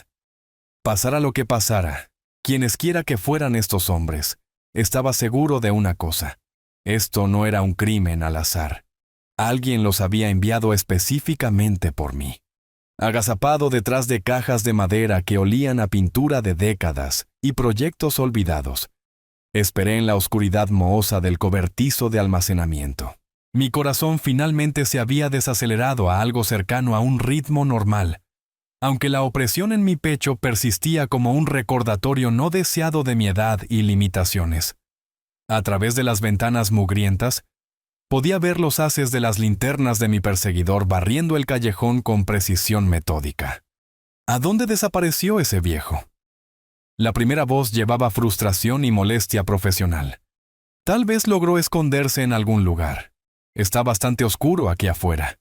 Pasara lo que pasara, quienesquiera que fueran estos hombres, estaba seguro de una cosa: esto no era un crimen al azar. Alguien los había enviado específicamente por mí. Agazapado detrás de cajas de madera que olían a pintura de décadas y proyectos olvidados, esperé en la oscuridad mohosa del cobertizo de almacenamiento. Mi corazón finalmente se había desacelerado a algo cercano a un ritmo normal, aunque la opresión en mi pecho persistía como un recordatorio no deseado de mi edad y limitaciones. A través de las ventanas mugrientas, podía ver los haces de las linternas de mi perseguidor barriendo el callejón con precisión metódica. ¿A dónde desapareció ese viejo? La primera voz llevaba frustración y molestia profesional. Tal vez logró esconderse en algún lugar. Está bastante oscuro aquí afuera.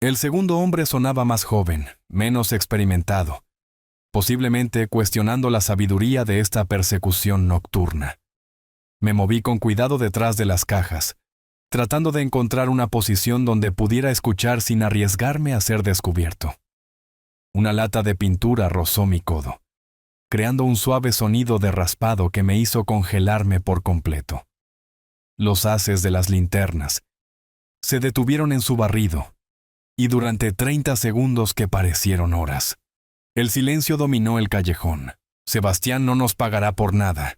El segundo hombre sonaba más joven, menos experimentado, posiblemente cuestionando la sabiduría de esta persecución nocturna. Me moví con cuidado detrás de las cajas, tratando de encontrar una posición donde pudiera escuchar sin arriesgarme a ser descubierto. Una lata de pintura rozó mi codo, creando un suave sonido de raspado que me hizo congelarme por completo. Los haces de las linternas se detuvieron en su barrido, y durante 30 segundos que parecieron horas, el silencio dominó el callejón. Sebastián no nos pagará por nada.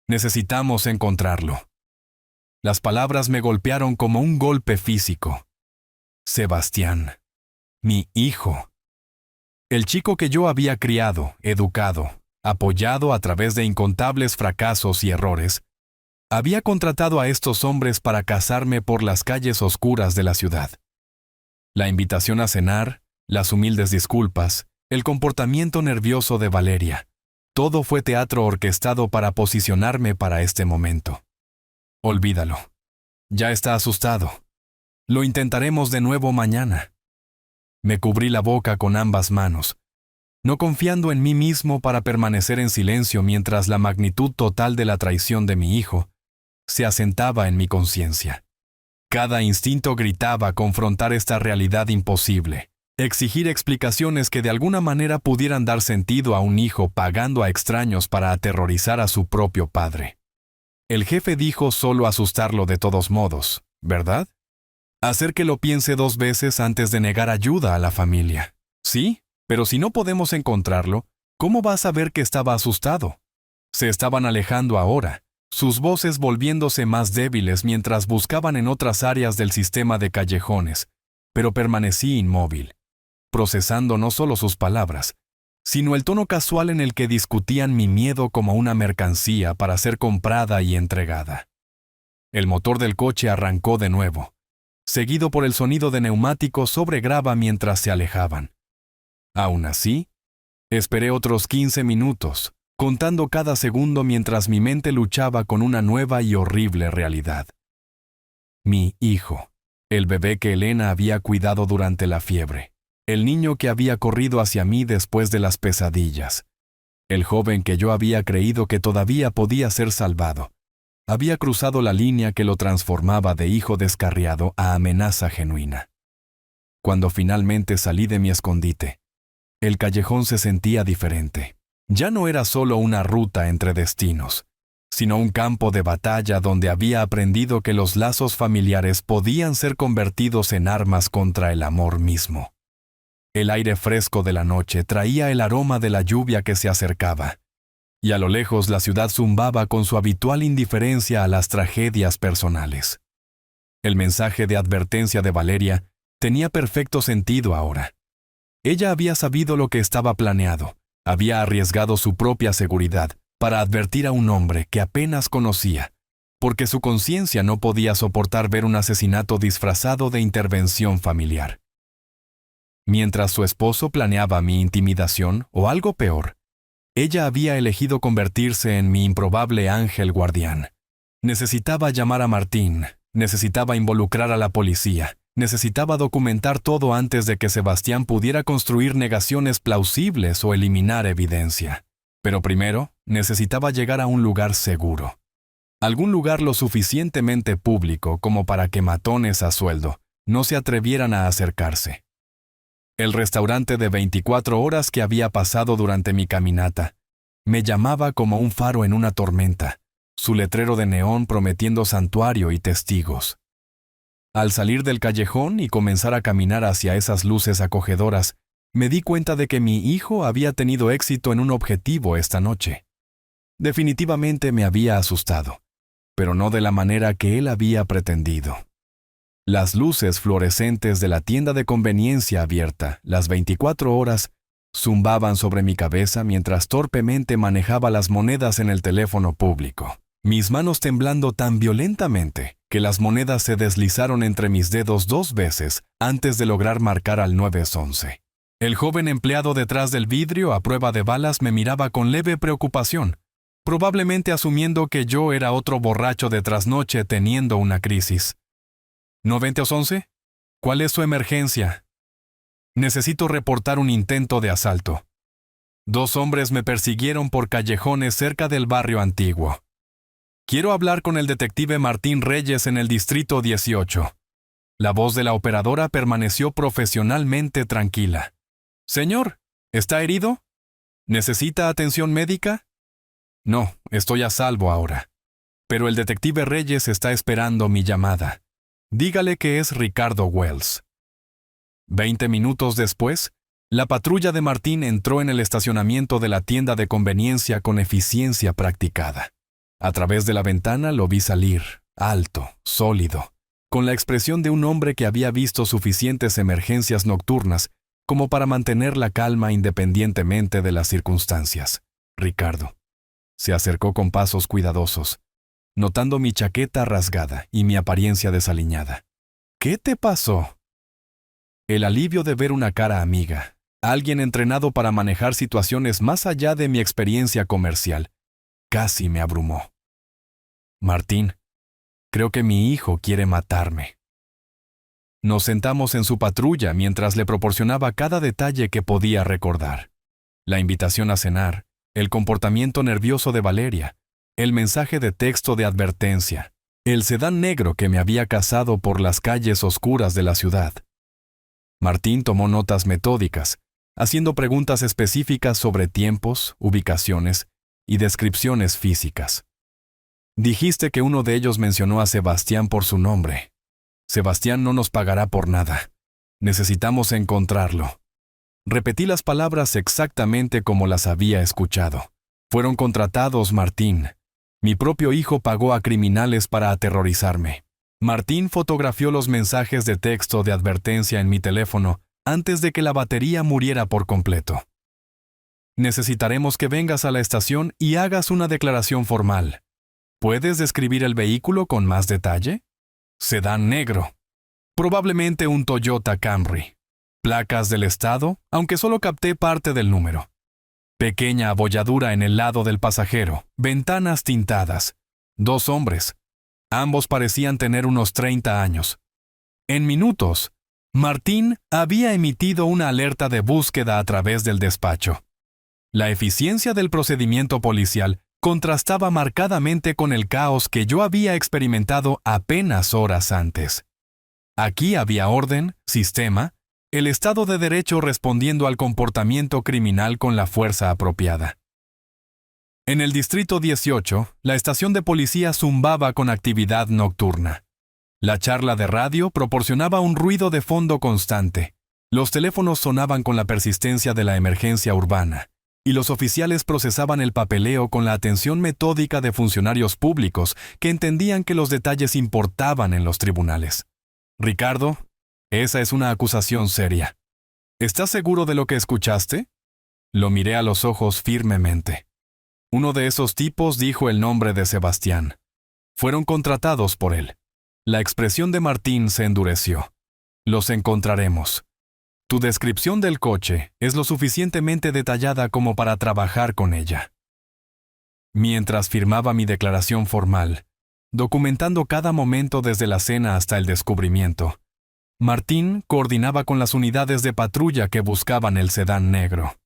Necesitamos encontrarlo. Las palabras me golpearon como un golpe físico. Sebastián, mi hijo. El chico que yo había criado, educado, apoyado a través de incontables fracasos y errores, había contratado a estos hombres para cazarme por las calles oscuras de la ciudad. La invitación a cenar, las humildes disculpas, el comportamiento nervioso de Valeria, todo fue teatro orquestado para posicionarme para este momento. Olvídalo. Ya está asustado. Lo intentaremos de nuevo mañana. Me cubrí la boca con ambas manos, no confiando en mí mismo para permanecer en silencio mientras la magnitud total de la traición de mi hijo se asentaba en mi conciencia. Cada instinto gritaba confrontar esta realidad imposible, exigir explicaciones que de alguna manera pudieran dar sentido a un hijo pagando a extraños para aterrorizar a su propio padre. El jefe dijo solo asustarlo de todos modos, ¿verdad? Hacer que lo piense 2 veces antes de negar ayuda a la familia. Sí, pero si no podemos encontrarlo, ¿cómo vas a saber que estaba asustado? Se estaban alejando ahora, sus voces volviéndose más débiles mientras buscaban en otras áreas del sistema de callejones, pero permanecí inmóvil, procesando no solo sus palabras, sino el tono casual en el que discutían mi miedo como una mercancía para ser comprada y entregada. El motor del coche arrancó de nuevo, seguido por el sonido de neumáticos sobre grava mientras se alejaban. Aún así, esperé otros 15 minutos, contando cada segundo mientras mi mente luchaba con una nueva y horrible realidad. Mi hijo, el bebé que Elena había cuidado durante la fiebre, el niño que había corrido hacia mí después de las pesadillas, el joven que yo había creído que todavía podía ser salvado, había cruzado la línea que lo transformaba de hijo descarriado a amenaza genuina. Cuando finalmente salí de mi escondite, el callejón se sentía diferente. Ya no era solo una ruta entre destinos, sino un campo de batalla donde había aprendido que los lazos familiares podían ser convertidos en armas contra el amor mismo. El aire fresco de la noche traía el aroma de la lluvia que se acercaba, y a lo lejos la ciudad zumbaba con su habitual indiferencia a las tragedias personales. El mensaje de advertencia de Valeria tenía perfecto sentido ahora. Ella había sabido lo que estaba planeado. Había arriesgado su propia seguridad para advertir a un hombre que apenas conocía, porque su conciencia no podía soportar ver un asesinato disfrazado de intervención familiar. Mientras su esposo planeaba mi intimidación o algo peor, ella había elegido convertirse en mi improbable ángel guardián. Necesitaba llamar a Martín, necesitaba involucrar a la policía, necesitaba documentar todo antes de que Sebastián pudiera construir negaciones plausibles o eliminar evidencia. Pero primero, necesitaba llegar a un lugar seguro. Algún lugar lo suficientemente público como para que matones a sueldo no se atrevieran a acercarse. El restaurante de 24 horas que había pasado durante mi caminata me llamaba como un faro en una tormenta, su letrero de neón prometiendo santuario y testigos. Al salir del callejón y comenzar a caminar hacia esas luces acogedoras, me di cuenta de que mi hijo había tenido éxito en un objetivo esta noche. Definitivamente me había asustado, pero no de la manera que él había pretendido. Las luces fluorescentes de la tienda de conveniencia abierta, las 24 horas, zumbaban sobre mi cabeza mientras torpemente manejaba las monedas en el teléfono público, mis manos temblando tan violentamente que las monedas se deslizaron entre mis dedos 2 veces antes de lograr marcar al 911. El joven empleado detrás del vidrio a prueba de balas me miraba con leve preocupación, probablemente asumiendo que yo era otro borracho de trasnoche teniendo una crisis. ¿911? ¿Cuál es su emergencia? Necesito reportar un intento de asalto. 2 hombres me persiguieron por callejones cerca del barrio antiguo. Quiero hablar con el detective Martín Reyes en el distrito 18. La voz de la operadora permaneció profesionalmente tranquila. Señor, ¿está herido? ¿Necesita atención médica? No, estoy a salvo ahora. Pero el detective Reyes está esperando mi llamada. Dígale que es Ricardo Wells. 20 minutos después, la patrulla de Martín entró en el estacionamiento de la tienda de conveniencia con eficiencia practicada. A través de la ventana lo vi salir, alto, sólido, con la expresión de un hombre que había visto suficientes emergencias nocturnas como para mantener la calma independientemente de las circunstancias. Ricardo se acercó con pasos cuidadosos, notando mi chaqueta rasgada y mi apariencia desaliñada. ¿Qué te pasó? El alivio de ver una cara amiga, alguien entrenado para manejar situaciones más allá de mi experiencia comercial, casi me abrumó. Martín, creo que mi hijo quiere matarme. Nos sentamos en su patrulla mientras le proporcionaba cada detalle que podía recordar. La invitación a cenar, el comportamiento nervioso de Valeria, el mensaje de texto de advertencia, el sedán negro que me había cazado por las calles oscuras de la ciudad. Martín tomó notas metódicas, haciendo preguntas específicas sobre tiempos, ubicaciones y descripciones físicas. Dijiste que uno de ellos mencionó a Sebastián por su nombre. Sebastián no nos pagará por nada. Necesitamos encontrarlo. Repetí las palabras exactamente como las había escuchado. Fueron contratados, Martín. Mi propio hijo pagó a criminales para aterrorizarme. Martín fotografió los mensajes de texto de advertencia en mi teléfono antes de que la batería muriera por completo. Necesitaremos que vengas a la estación y hagas una declaración formal. ¿Puedes describir el vehículo con más detalle? Sedán negro. Probablemente un Toyota Camry. Placas del estado, aunque solo capté parte del número. Pequeña abolladura en el lado del pasajero, ventanas tintadas. 2 hombres. Ambos parecían tener unos 30 años. En minutos, Martín había emitido una alerta de búsqueda a través del despacho. La eficiencia del procedimiento policial contrastaba marcadamente con el caos que yo había experimentado apenas horas antes. Aquí había orden, sistema, el Estado de Derecho respondiendo al comportamiento criminal con la fuerza apropiada. En el Distrito 18, la estación de policía zumbaba con actividad nocturna. La charla de radio proporcionaba un ruido de fondo constante. Los teléfonos sonaban con la persistencia de la emergencia urbana, y los oficiales procesaban el papeleo con la atención metódica de funcionarios públicos que entendían que los detalles importaban en los tribunales. Ricardo, esa es una acusación seria. ¿Estás seguro de lo que escuchaste? Lo miré a los ojos firmemente. Uno de esos tipos dijo el nombre de Sebastián. Fueron contratados por él. La expresión de Martín se endureció. Los encontraremos. Tu descripción del coche es lo suficientemente detallada como para trabajar con ella. Mientras firmaba mi declaración formal, documentando cada momento desde la cena hasta el descubrimiento, Martín coordinaba con las unidades de patrulla que buscaban el sedán negro.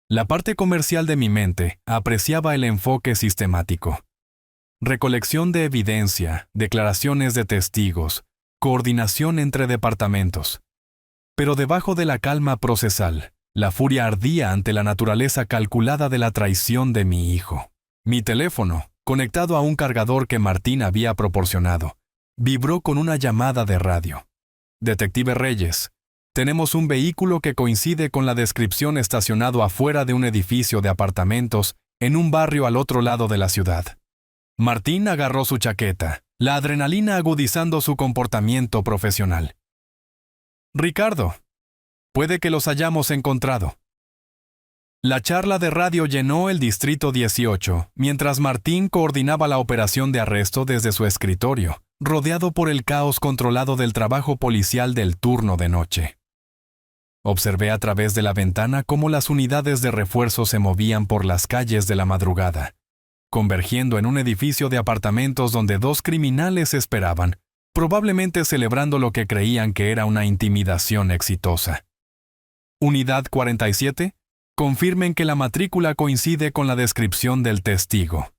La parte comercial de mi mente apreciaba el enfoque sistemático. Recolección de evidencia, declaraciones de testigos, coordinación entre departamentos. Pero debajo de la calma procesal, la furia ardía ante la naturaleza calculada de la traición de mi hijo. Mi teléfono, conectado a un cargador que Martín había proporcionado, vibró con una llamada de radio. Detective Reyes, tenemos un vehículo que coincide con la descripción estacionado afuera de un edificio de apartamentos en un barrio al otro lado de la ciudad. Martín agarró su chaqueta, la adrenalina agudizando su comportamiento profesional. Ricardo, puede que los hayamos encontrado. La charla de radio llenó el Distrito 18, mientras Martín coordinaba la operación de arresto desde su escritorio, rodeado por el caos controlado del trabajo policial del turno de noche. Observé a través de la ventana cómo las unidades de refuerzo se movían por las calles de la madrugada, convergiendo en un edificio de apartamentos donde dos criminales esperaban, probablemente celebrando lo que creían que era una intimidación exitosa. Unidad 47, confirmen que la matrícula coincide con la descripción del testigo.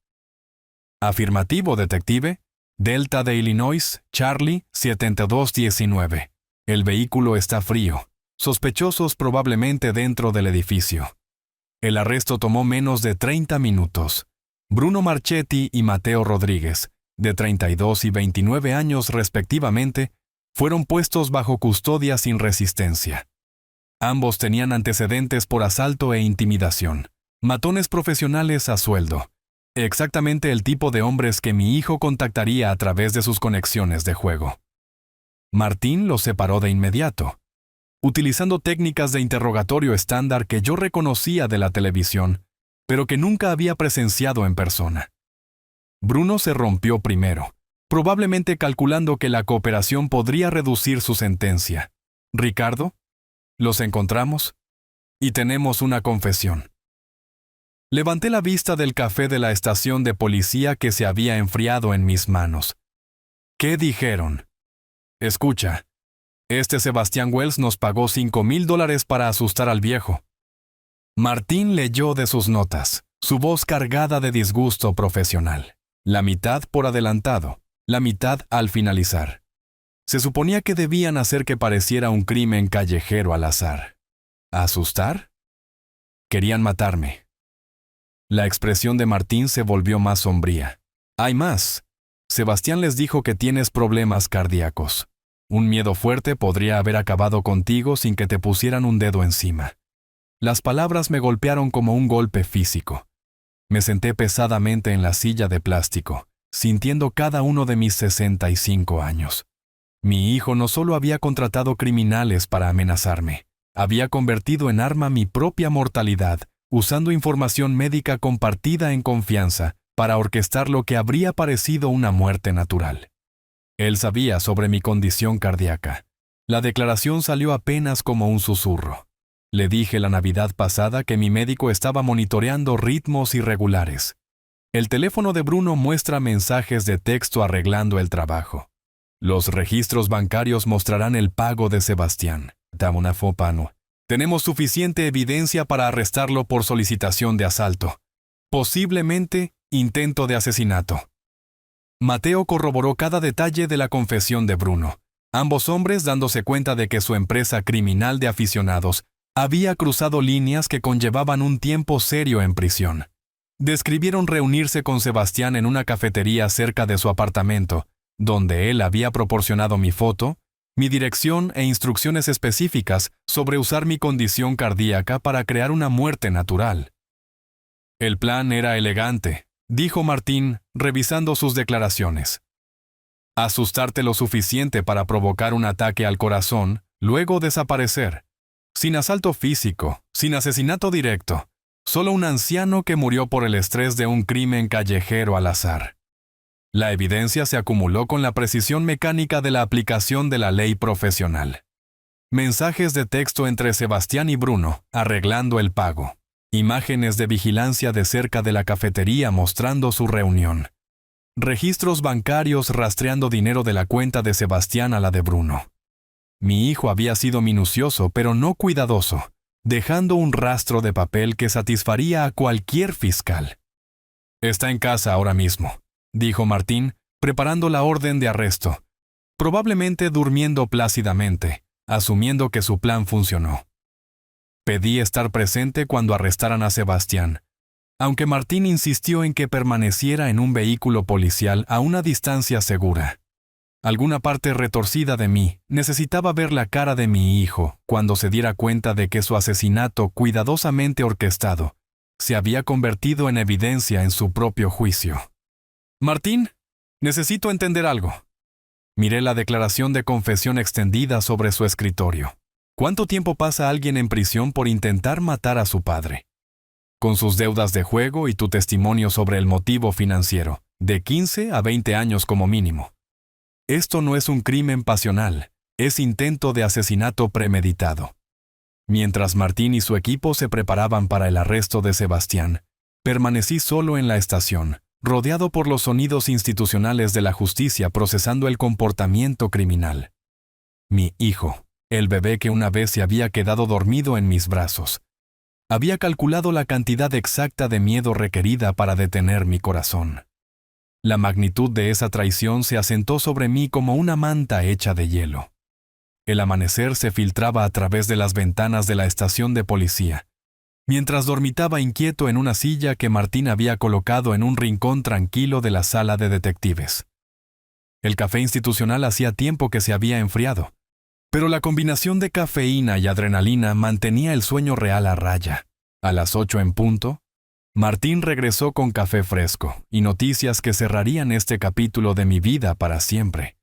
Afirmativo, detective. Delta de Illinois, Charlie, 7219. El vehículo está frío. Sospechosos probablemente dentro del edificio. El arresto tomó menos de 30 minutos. Bruno Marchetti y Mateo Rodríguez, de 32 y 29 años respectivamente, fueron puestos bajo custodia sin resistencia. Ambos tenían antecedentes por asalto e intimidación, matones profesionales a sueldo, exactamente el tipo de hombres que mi hijo contactaría a través de sus conexiones de juego. Martín los separó de inmediato, utilizando técnicas de interrogatorio estándar que yo reconocía de la televisión, pero que nunca había presenciado en persona. Bruno se rompió primero, probablemente calculando que la cooperación podría reducir su sentencia. Ricardo, los encontramos y tenemos una confesión. Levanté la vista del café de la estación de policía que se había enfriado en mis manos. ¿Qué dijeron? Escucha, Sebastián Wells nos pagó $5,000 para asustar al viejo. Martín leyó de sus notas, su voz cargada de disgusto profesional. La mitad por adelantado, la mitad al finalizar. Se suponía que debían hacer que pareciera un crimen callejero al azar. ¿Asustar? Querían matarme. La expresión de Martín se volvió más sombría. Hay más. Sebastián les dijo que tienes problemas cardíacos. Un miedo fuerte podría haber acabado contigo sin que te pusieran un dedo encima. Las palabras me golpearon como un golpe físico. Me senté pesadamente en la silla de plástico, sintiendo cada uno de mis 65 años. Mi hijo no solo había contratado criminales para amenazarme, había convertido en arma mi propia mortalidad, usando información médica compartida en confianza para orquestar lo que habría parecido una muerte natural. Él sabía sobre mi condición cardíaca. La declaración salió apenas como un susurro. Le dije la Navidad pasada que mi médico estaba monitoreando ritmos irregulares. El teléfono de Bruno muestra mensajes de texto arreglando el trabajo. Los registros bancarios mostrarán el pago de Sebastián. Dame una foto. Tenemos suficiente evidencia para arrestarlo por solicitación de asalto. Posiblemente intento de asesinato. Mateo corroboró cada detalle de la confesión de Bruno. Ambos hombres dándose cuenta de que su empresa criminal de aficionados había cruzado líneas que conllevaban un tiempo serio en prisión. Describieron reunirse con Sebastián en una cafetería cerca de su apartamento, donde él había proporcionado mi foto, mi dirección e instrucciones específicas sobre usar mi condición cardíaca para crear una muerte natural. El plan era elegante, dijo Martín, revisando sus declaraciones. Asustarte lo suficiente para provocar un ataque al corazón, luego desaparecer. Sin asalto físico, sin asesinato directo, solo un anciano que murió por el estrés de un crimen callejero al azar. La evidencia se acumuló con la precisión mecánica de la aplicación de la ley profesional. Mensajes de texto entre Sebastián y Bruno, arreglando el pago. Imágenes de vigilancia de cerca de la cafetería mostrando su reunión. Registros bancarios rastreando dinero de la cuenta de Sebastián a la de Bruno. Mi hijo había sido minucioso, pero no cuidadoso, dejando un rastro de papel que satisfaría a cualquier fiscal. Está en casa ahora mismo, dijo Martín, preparando la orden de arresto. probablemente durmiendo plácidamente, asumiendo que su plan funcionó. Pedí estar presente cuando arrestaran a Sebastián, aunque Martín insistió en que permaneciera en un vehículo policial a una distancia segura. Alguna parte retorcida de mí necesitaba ver la cara de mi hijo cuando se diera cuenta de que su asesinato cuidadosamente orquestado se había convertido en evidencia en su propio juicio. Martín, necesito entender algo. Miré la declaración de confesión extendida sobre su escritorio. ¿Cuánto tiempo pasa alguien en prisión por intentar matar a su padre? Con sus deudas de juego y tu testimonio sobre el motivo financiero, de 15 a 20 años como mínimo. Esto no es un crimen pasional, es intento de asesinato premeditado. Mientras Martín y su equipo se preparaban para el arresto de Sebastián, permanecí solo en la estación, rodeado por los sonidos institucionales de la justicia procesando el comportamiento criminal. Mi hijo, el bebé que una vez se había quedado dormido en mis brazos, había calculado la cantidad exacta de miedo requerida para detener mi corazón. La magnitud de esa traición se asentó sobre mí como una manta hecha de hielo. El amanecer se filtraba a través de las ventanas de la estación de policía, mientras dormitaba inquieto en una silla que Martín había colocado en un rincón tranquilo de la sala de detectives. El café institucional hacía tiempo que se había enfriado, pero la combinación de cafeína y adrenalina mantenía el sueño real a raya. A las 8 en punto, Martín regresó con café fresco y noticias que cerrarían este capítulo de mi vida para siempre.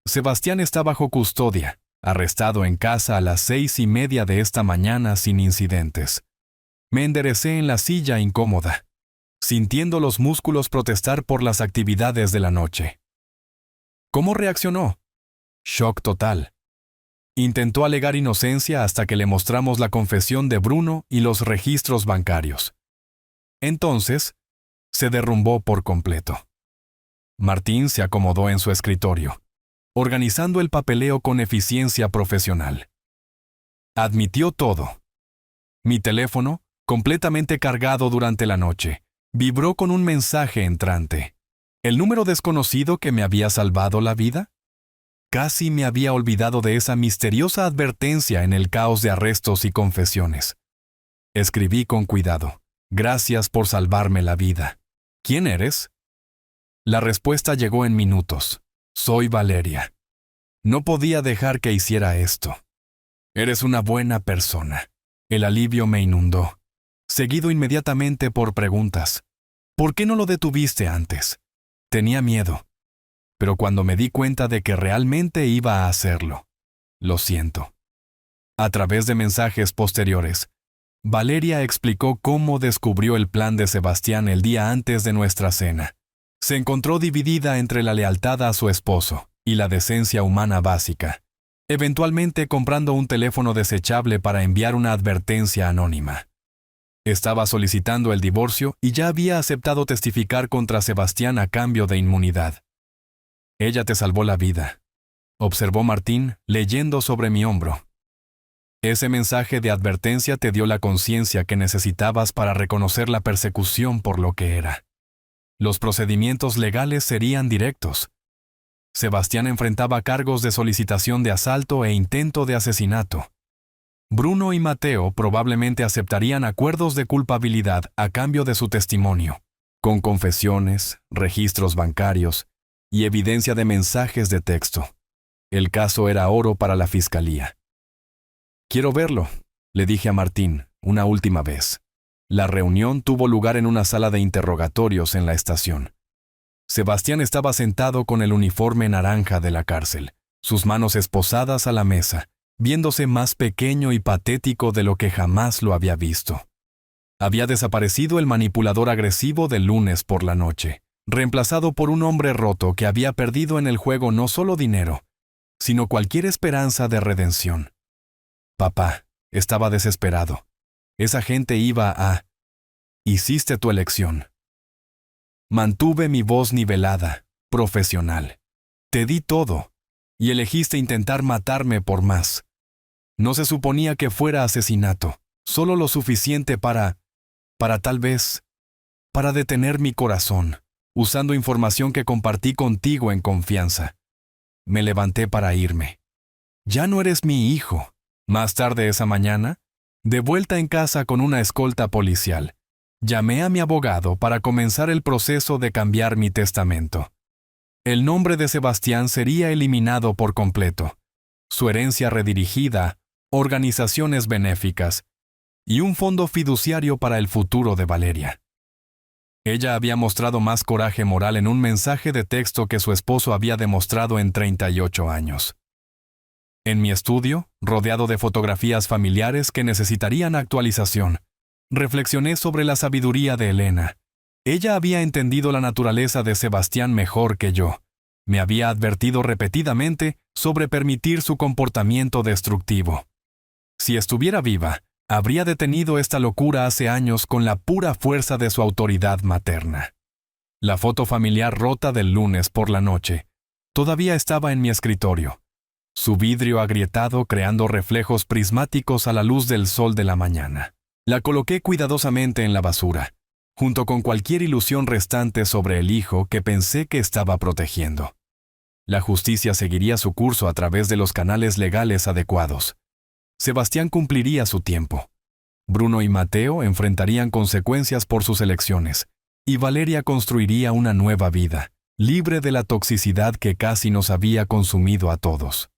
Sebastián está bajo custodia, arrestado en casa a las 6:30 de esta mañana sin incidentes. Me enderecé en la silla incómoda, sintiendo los músculos protestar por las actividades de la noche. ¿Cómo reaccionó? Shock total. Intentó alegar inocencia hasta que le mostramos la confesión de Bruno y los registros bancarios. Entonces, se derrumbó por completo. Martín se acomodó en su escritorio, organizando el papeleo con eficiencia profesional. Admitió todo. Mi teléfono, completamente cargado durante la noche, vibró con un mensaje entrante. ¿El número desconocido que me había salvado la vida? Casi me había olvidado de esa misteriosa advertencia en el caos de arrestos y confesiones. Escribí con cuidado. Gracias por salvarme la vida. ¿Quién eres? La respuesta llegó en minutos. Soy Valeria. No podía dejar que hiciera esto. Eres una buena persona. El alivio me inundó, seguido inmediatamente por preguntas. ¿Por qué no lo detuviste antes? Tenía miedo. Pero cuando me di cuenta de que realmente iba a hacerlo, lo siento. A través de mensajes posteriores, Valeria explicó cómo descubrió el plan de Sebastián el día antes de nuestra cena. Se encontró dividida entre la lealtad a su esposo y la decencia humana básica, eventualmente comprando un teléfono desechable para enviar una advertencia anónima. Estaba solicitando el divorcio y ya había aceptado testificar contra Sebastián a cambio de inmunidad. Ella te salvó la vida, observó Martín, leyendo sobre mi hombro. Ese mensaje de advertencia te dio la conciencia que necesitabas para reconocer la persecución por lo que era. Los procedimientos legales serían directos. Sebastián enfrentaba cargos de solicitación de asalto e intento de asesinato. Bruno y Mateo probablemente aceptarían acuerdos de culpabilidad a cambio de su testimonio, con confesiones, registros bancarios y evidencia de mensajes de texto. El caso era oro para la fiscalía. Quiero verlo, le dije a Martín, una última vez. La reunión tuvo lugar en una sala de interrogatorios en la estación. Sebastián estaba sentado con el uniforme naranja de la cárcel, sus manos esposadas a la mesa, viéndose más pequeño y patético de lo que jamás lo había visto. Había desaparecido el manipulador agresivo del lunes por la noche, reemplazado por un hombre roto que había perdido en el juego no solo dinero, sino cualquier esperanza de redención. Papá, estaba desesperado. Esa gente iba a... Hiciste tu elección. Mantuve mi voz nivelada, profesional. Te di todo, y elegiste intentar matarme por más. No se suponía que fuera asesinato, solo lo suficiente para tal vez, para detener mi corazón, usando información que compartí contigo en confianza. me levanté para irme. Ya no eres mi hijo. Más tarde esa mañana, de vuelta en casa con una escolta policial, llamé a mi abogado para comenzar el proceso de cambiar mi testamento. El nombre de Sebastián sería eliminado por completo, su herencia redirigida, organizaciones benéficas y un fondo fiduciario para el futuro de Valeria. Ella había mostrado más coraje moral en un mensaje de texto que su esposo había demostrado en 38 años. En mi estudio, rodeado de fotografías familiares que necesitarían actualización, reflexioné sobre la sabiduría de Elena. Ella había entendido la naturaleza de Sebastián mejor que yo. Me había advertido repetidamente sobre permitir su comportamiento destructivo. Si estuviera viva, habría detenido esta locura hace años con la pura fuerza de su autoridad materna. La foto familiar rota del lunes por la noche todavía estaba en mi escritorio, su vidrio agrietado creando reflejos prismáticos a la luz del sol de la mañana. La coloqué cuidadosamente en la basura, junto con cualquier ilusión restante sobre el hijo que pensé que estaba protegiendo. La justicia seguiría su curso a través de los canales legales adecuados. Sebastián cumpliría su tiempo. Bruno y Mateo enfrentarían consecuencias por sus elecciones, y Valeria construiría una nueva vida, libre de la toxicidad que casi nos había consumido a todos.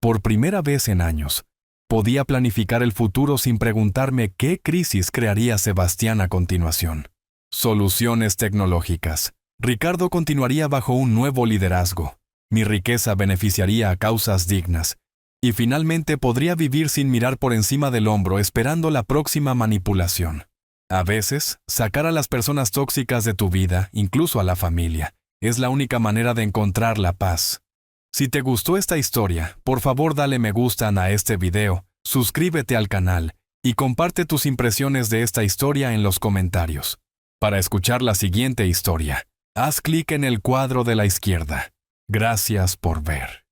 Por primera vez en años, podía planificar el futuro sin preguntarme qué crisis crearía Sebastián a continuación. Soluciones tecnológicas. Ricardo continuaría bajo un nuevo liderazgo. Mi riqueza beneficiaría a causas dignas. Y finalmente podría vivir sin mirar por encima del hombro esperando la próxima manipulación. A veces, sacar a las personas tóxicas de tu vida, incluso a la familia, es la única manera de encontrar la paz. Si te gustó esta historia, por favor dale me gusta a este video, suscríbete al canal y comparte tus impresiones de esta historia en los comentarios. Para escuchar la siguiente historia, haz clic en el cuadro de la izquierda. Gracias por ver.